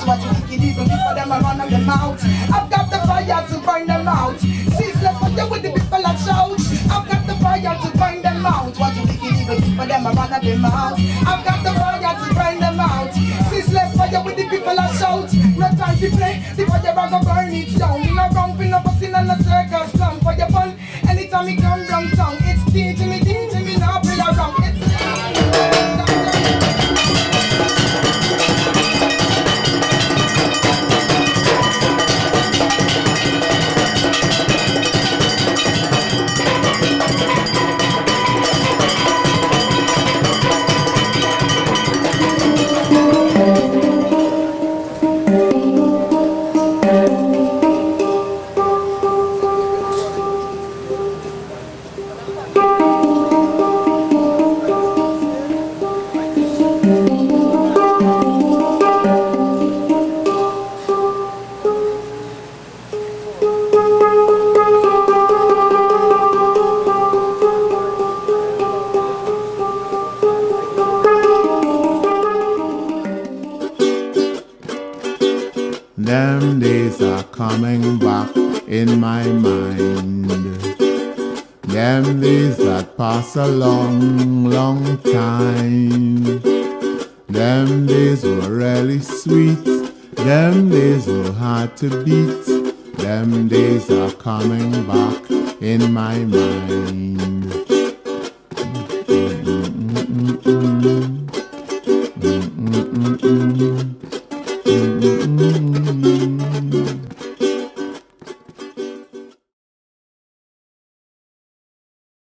Watch the wicked evil people them a run on them out. I've got the fire to burn them out. Ceaseless fire with the people that shout. I've got the fire to burn them out. Watch the wicked evil people them a run on them out. I've got the fire to burn them out. Ceaseless fire with the people that shout. No time to play, the fire a go burn it down. In a round, in a bustin' and a circus slam for your fun. Anytime me come downtown, it's teaching me now play around. Them days are coming back in my mind. Them days that pass a long, long time. Them days were really sweet. Them days were hard to beat. Them days are coming back in my mind.